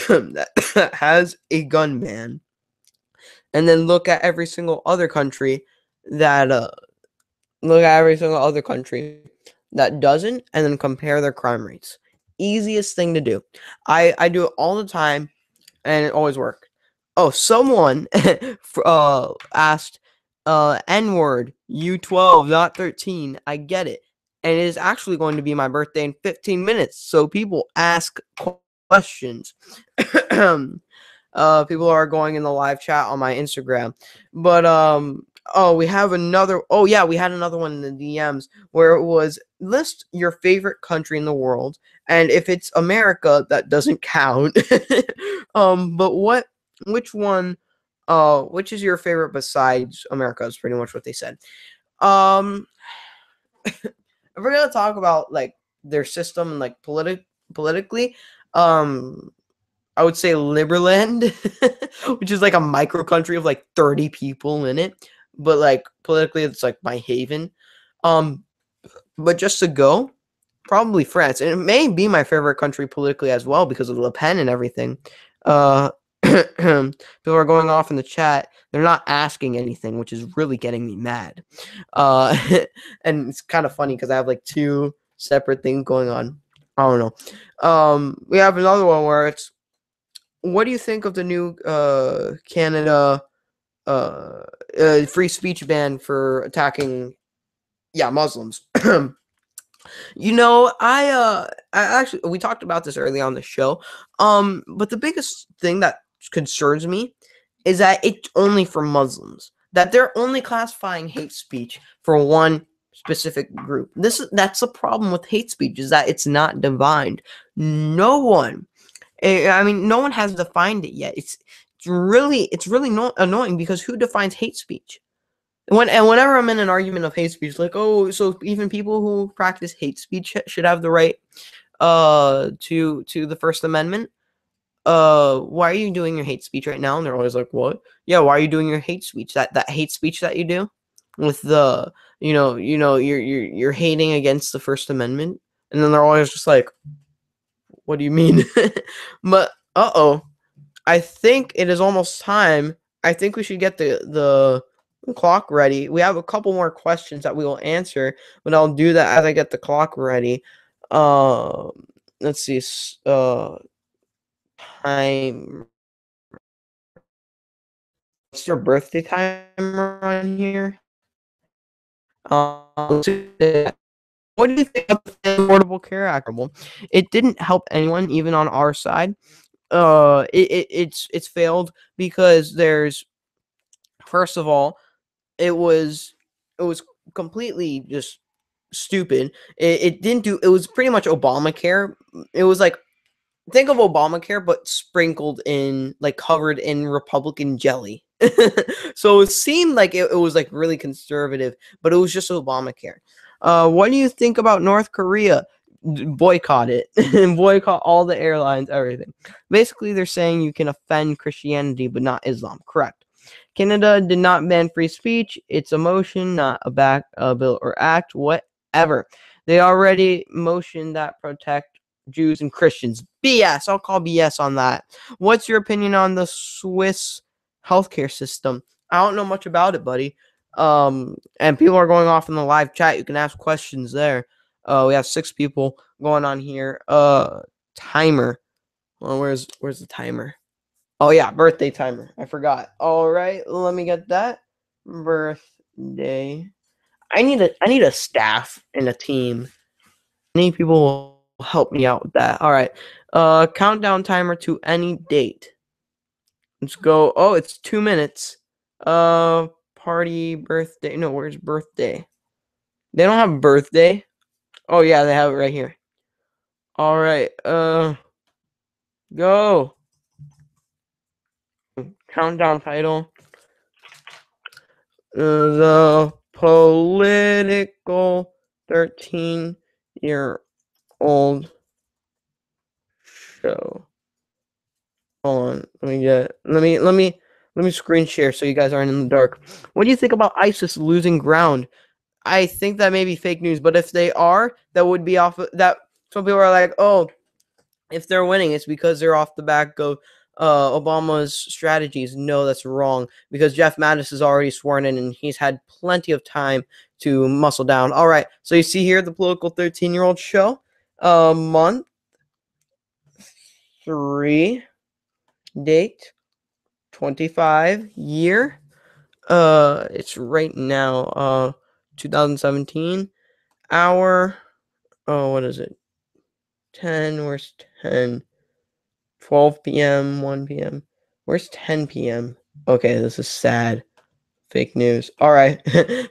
that has a gun ban, and then look at every single other country that doesn't, and then compare their crime rates. Easiest thing to do. I do it all the time, and it always works. Oh, someone asked N-word, U12, not 13. I get it. And it is actually going to be my birthday in 15 minutes. So people ask questions. People are going in the live chat on my Instagram. But we had another one in the DMs where it was list your favorite country in the world. And if it's America, that doesn't count. But which one, which is your favorite besides America is pretty much what they said. If we're gonna talk about like their system and like politically, I would say Liberland, which is like a micro country of like 30 people in it, but like politically it's like my haven. But just to go, probably France, and it may be my favorite country politically as well because of Le Pen and everything. People are going off in the chat. They're not asking anything, which is really getting me mad. And it's kind of funny because I have like two separate things going on. I don't know. We have another one where it's, what do you think of the new Canada free speech ban for attacking, Muslims? I actually, we talked about this early on the show. But the biggest thing that concerns me is that it's only for Muslims. That they're only classifying hate speech for one specific group. That's the problem with hate speech, is that it's not defined. No one, no one has defined it yet. It's really annoying, because who defines hate speech? Whenever I'm in an argument of hate speech, like, oh, so even people who practice hate speech should have the right to the First Amendment. Why are you doing your hate speech right now? And they're always like, what? Yeah, why are you doing your hate speech? That hate speech that you do with the you're hating against the First Amendment. And then they're always just like, what do you mean? But I think it is almost time. I think we should get the clock ready. We have a couple more questions that we will answer, but I'll do that as I get the clock ready. Let's see. Time. What's your birthday timer on here? Let's see. What do you think of the Affordable Care Act? Well, it didn't help anyone, even on our side. It's failed because there's, first of all, it was completely just stupid. It didn't do. It was pretty much Obamacare. It was like, think of Obamacare, but sprinkled in, like, covered in Republican jelly. So it seemed like it was like really conservative, but it was just Obamacare. What do you think about North Korea? Boycott it and boycott all the airlines, everything. Basically, they're saying you can offend Christianity, but not Islam. Correct. Canada did not ban free speech. It's a motion, not a bill or act, whatever. They already motioned that protect Jews and Christians. BS. I'll call BS on that. What's your opinion on the Swiss healthcare system? I don't know much about it, buddy. And people are going off in the live chat. You can ask questions there. We have 6 people going on here. Timer. Well, where's the timer? Oh yeah, birthday timer. I forgot. All right, let me get that. Birthday. I need a staff and a team. Many people will help me out with that. All right. Countdown timer to any date. Let's go. Oh, it's 2 minutes. Party, birthday. No, where's birthday? They don't have birthday. Oh yeah, they have it right here. All right. Go. Countdown title. The political 13-year-old show. Hold on. Let me screen share so you guys aren't in the dark. What do you think about ISIS losing ground? I think that may be fake news, but if they are, that would be off of that. Some people are like, oh, if they're winning, it's because they're off the back of Obama's strategies. No, that's wrong, because Jeff Mattis is already sworn in and he's had plenty of time to muscle down. All right, so you see here the political 13-year-old show. Month 3, date 25, year. It's right now. 2017. Hour. Oh, what is it? 10. Where's 10? 12 p.m. 1 p.m. Where's 10 p.m.? Okay, this is sad. Fake news. All right,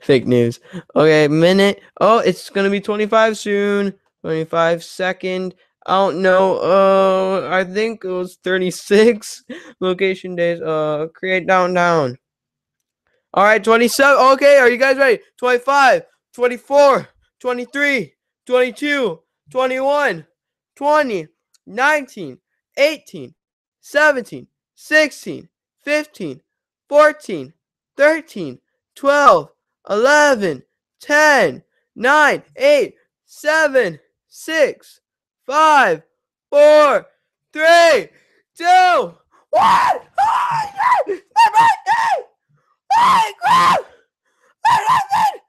fake news. Okay, minute. Oh, it's gonna be 25 soon. 25 second. I don't know. I think it was 36. Location days. Create downtown. All right, 27. Okay, are you guys ready? 25, 24, 23, 22, 21, 20, 19, 18, 17, 16, 15, 14, 13, 12, 11, 10, 9, 8, 7, 6, 5, 4, 3, 2, 1. Oh, yeah! My birthday! Hey, crap! My birthday! It's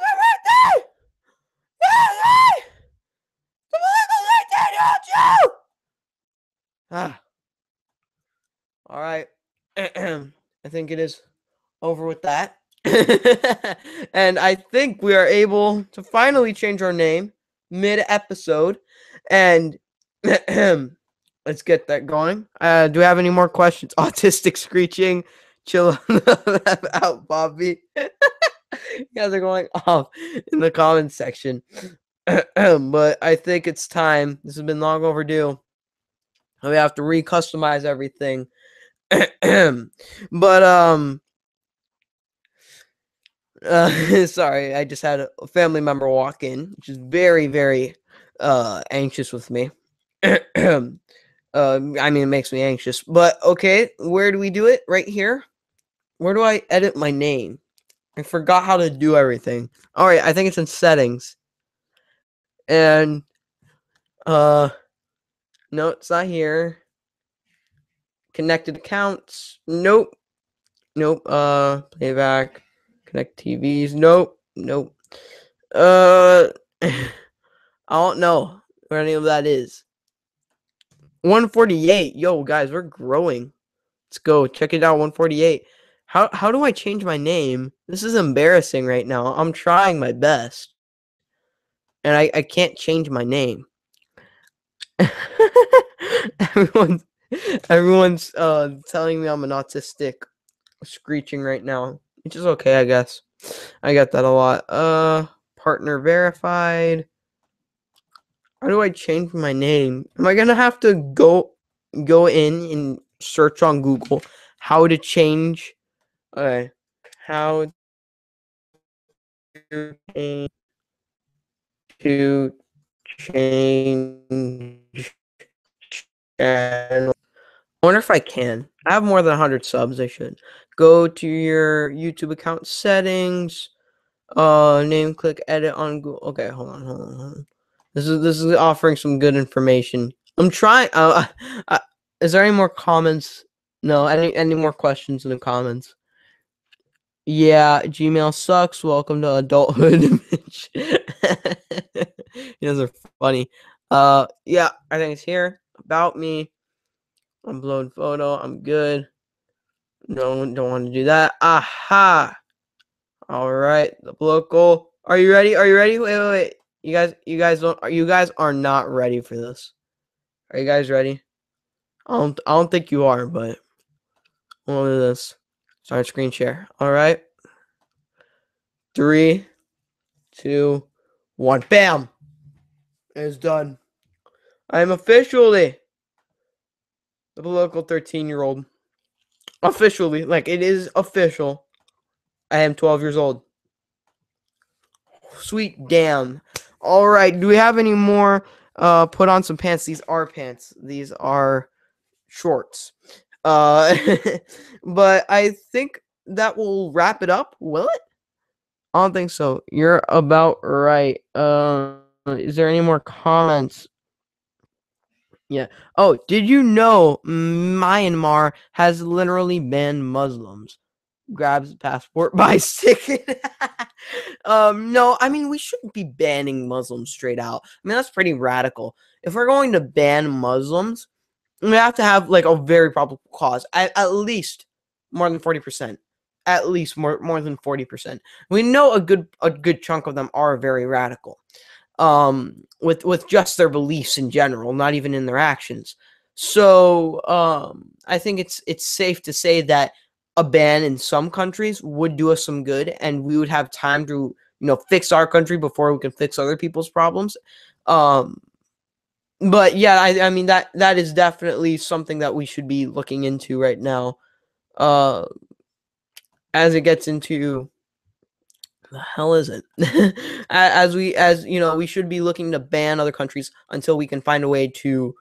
my birthday! All right. I think it is over with that. And I think we are able to finally change our name mid-episode. And let's get that going. Do we have any more questions? Autistic screeching. Chill out, Bobby. You guys are going off in the comments section. But I think it's time. This has been long overdue. We have to re-customize everything. But sorry, I just had a family member walk in, which is very, very anxious with me. I mean, it makes me anxious. But okay, where do we do it? Right here. Where do I edit my name? I forgot how to do everything. All right, I think it's in settings. And no, it's not here. Connected accounts. Nope. Playback. Connect TVs. Nope. I don't know where any of that is. 148. Yo, guys, we're growing. Let's go. Check it out. 148. How do I change my name? This is embarrassing right now. I'm trying my best. And I can't change my name. Everyone's telling me I'm an autistic screeching right now, which is okay, I guess. I get that a lot. Partner verified. How do I change my name? Am I gonna have to go in and search on Google how to change? Okay, how to change channel. I wonder if I can. I have more than 100 subs. I should go to your YouTube account settings. Name, click edit on Google. Okay, hold on. This is offering some good information. I'm trying. Is there any more comments? No. Any more questions in the comments? Yeah, Gmail sucks. Welcome to adulthood. You guys are funny. Yeah, I think it's here. About me. Upload photo. I'm good. No, don't want to do that. Aha. All right. The local. Are you ready? Wait. You guys are not ready for this. Are you guys ready? I don't think you are, but we'll do this. Start screen share. All right. 3, 2, 1. Bam. It's done. I am officially the local 13-year-old. Officially, like it is official. I am 12 years old. Sweet damn. All right. Do we have any more? Put on some pants. These are pants. These are shorts. But I think that will wrap it up. Will it? I don't think so. You're about right. Is there any more comments? Yeah. Oh, did you know Myanmar has literally banned Muslims? Grabs passport by stick. No, I mean we shouldn't be banning Muslims straight out. I mean that's pretty radical. If we're going to ban Muslims, we have to have like a very probable cause. At least more than 40%. At least more than 40%. We know a good chunk of them are very radical. With just their beliefs in general, not even in their actions. So I think it's safe to say that a ban in some countries would do us some good, and we would have time to fix our country before we can fix other people's problems. But yeah, I mean that is definitely something that we should be looking into right now. As it gets into the hell is it? We should be looking to ban other countries until we can find a way to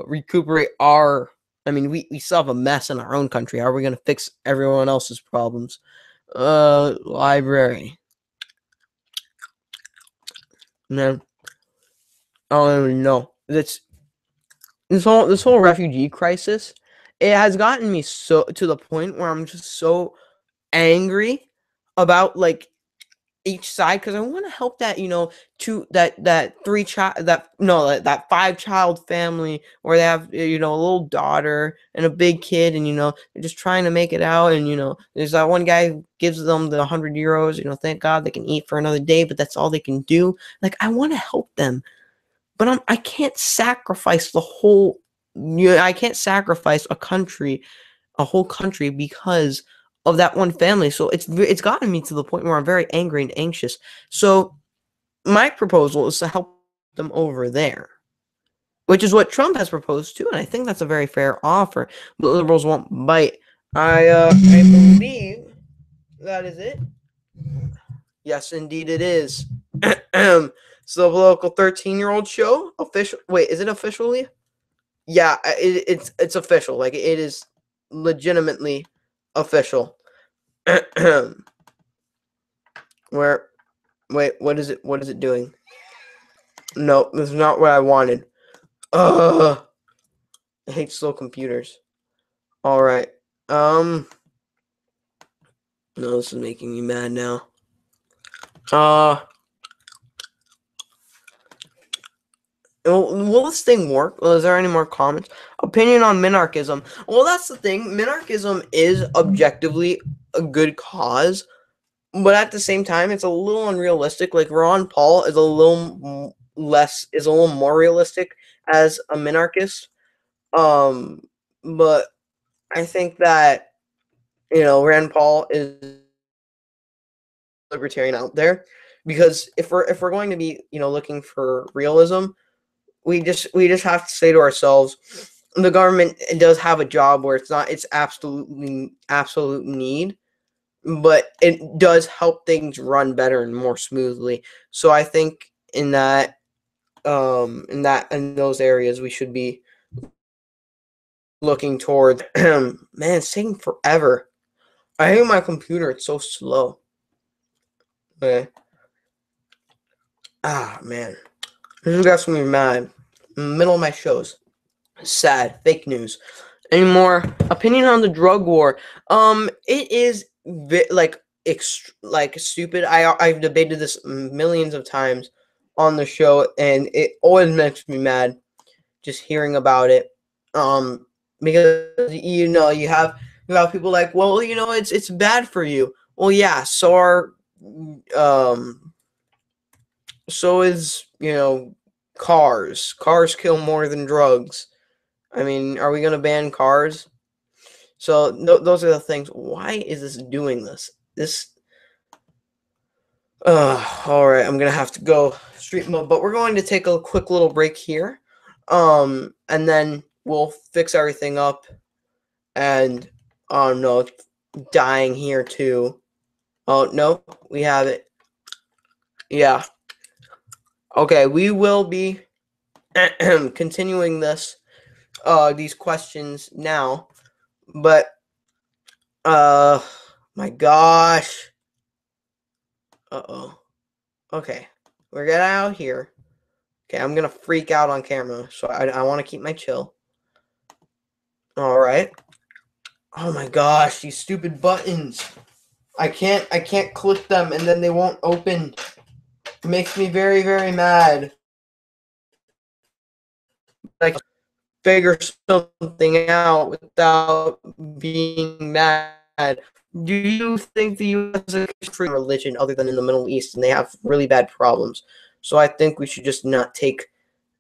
recuperate our. I mean, we still have a mess in our own country. How are we going to fix everyone else's problems? Library. Man, I don't even know. This whole refugee crisis, it has gotten me so to the point where I'm just so angry about like each side because I want to help that that 5-child family where they have a little daughter and a big kid, and they're just trying to make it out, and there's that one guy who gives them the 100 euros. Thank God they can eat for another day, but that's all they can do. Like, I want to help them, but I can't sacrifice the whole. I can't sacrifice a whole country because of that one family. So it's gotten me to the point where I'm very angry and anxious. So my proposal is to help them over there, which is what Trump has proposed too, and I think that's a very fair offer. But liberals won't bite. I believe that is it. Yes, indeed it is. So the local 13-year-old show official. Wait, is it officially? Yeah, it's official. Like, it is legitimately official. Where? Wait, what is it? What is it doing? No, this is not what I wanted. Ugh. I hate slow computers. All right. No, this is making me mad now. Will this thing work? Is there any more comments? Opinion on minarchism. Well, that's the thing. Minarchism is objectively a good cause, but at the same time, it's a little unrealistic. Like, Ron Paul is a little more realistic as a minarchist. But I think that Rand Paul is libertarian out there, because if we're going to be looking for realism, we just have to say to ourselves, the government does have a job where it's absolute need, but it does help things run better and more smoothly. So I think in those areas we should be looking toward. Man, it's taking forever. I hate my computer, it's so slow. Okay. Man, this has got me mad in the middle of my shows. Sad. Fake news. Any more opinion on the drug war? It is stupid. I've debated this millions of times on the show, and it always makes me mad just hearing about it. Because you have people like, well, it's bad for you. Well, yeah. So is cars. Cars kill more than drugs. I mean, are we going to ban cars? So those are the things. Why is this doing this? All right, I'm going to have to go street mode, but we're going to take a quick little break here. And then we'll fix everything up. And, oh no, it's dying here too. Oh, no, we have it. Yeah. Okay, we will be continuing these questions now, but my gosh. Okay, we're getting out here. Okay, I'm gonna freak out on camera, so I want to keep my chill. All right. Oh my gosh, these stupid buttons. I can't click them and then they won't open. It makes me very, very mad. Like, figure something out without being mad. Do you think the U.S. is a Christian religion other than in the Middle East, and they have really bad problems? So I think we should just not take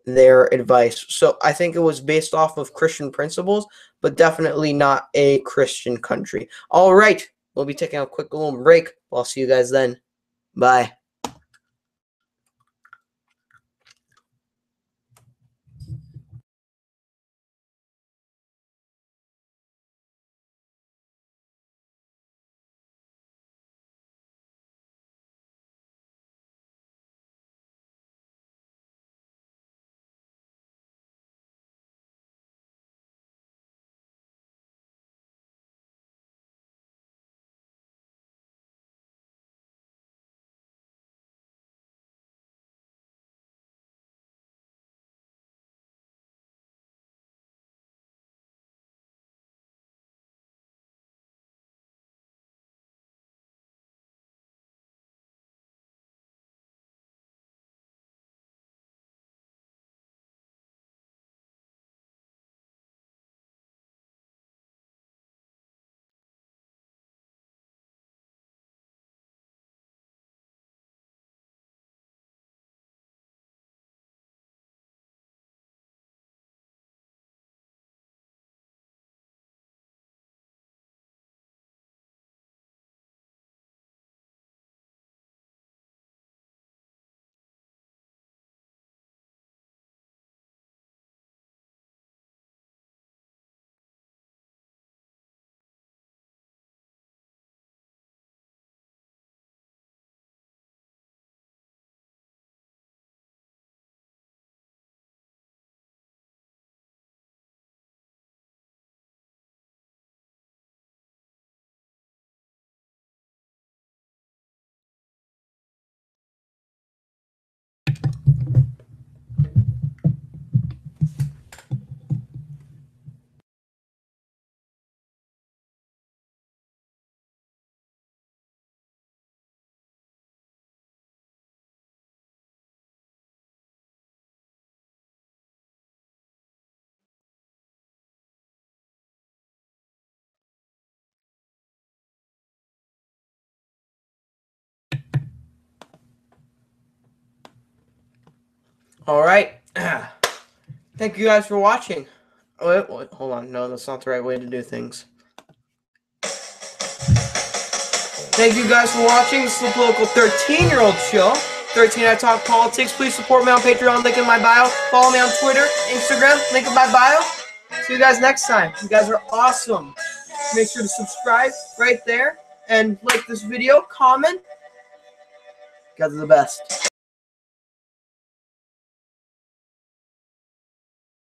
their advice. So I think it was based off of Christian principles, but definitely not a Christian country. All right, we'll be taking a quick little break. I'll see you guys then. Bye. All right. Thank you guys for watching. Wait, hold on. No, that's not the right way to do things. Thank you guys for watching. This is the Political 13-year-old show. 13 I Talk Politics. Please support me on Patreon. Link in my bio. Follow me on Twitter, Instagram. Link in my bio. See you guys next time. You guys are awesome. Make sure to subscribe right there and like this video. Comment. You guys are the best.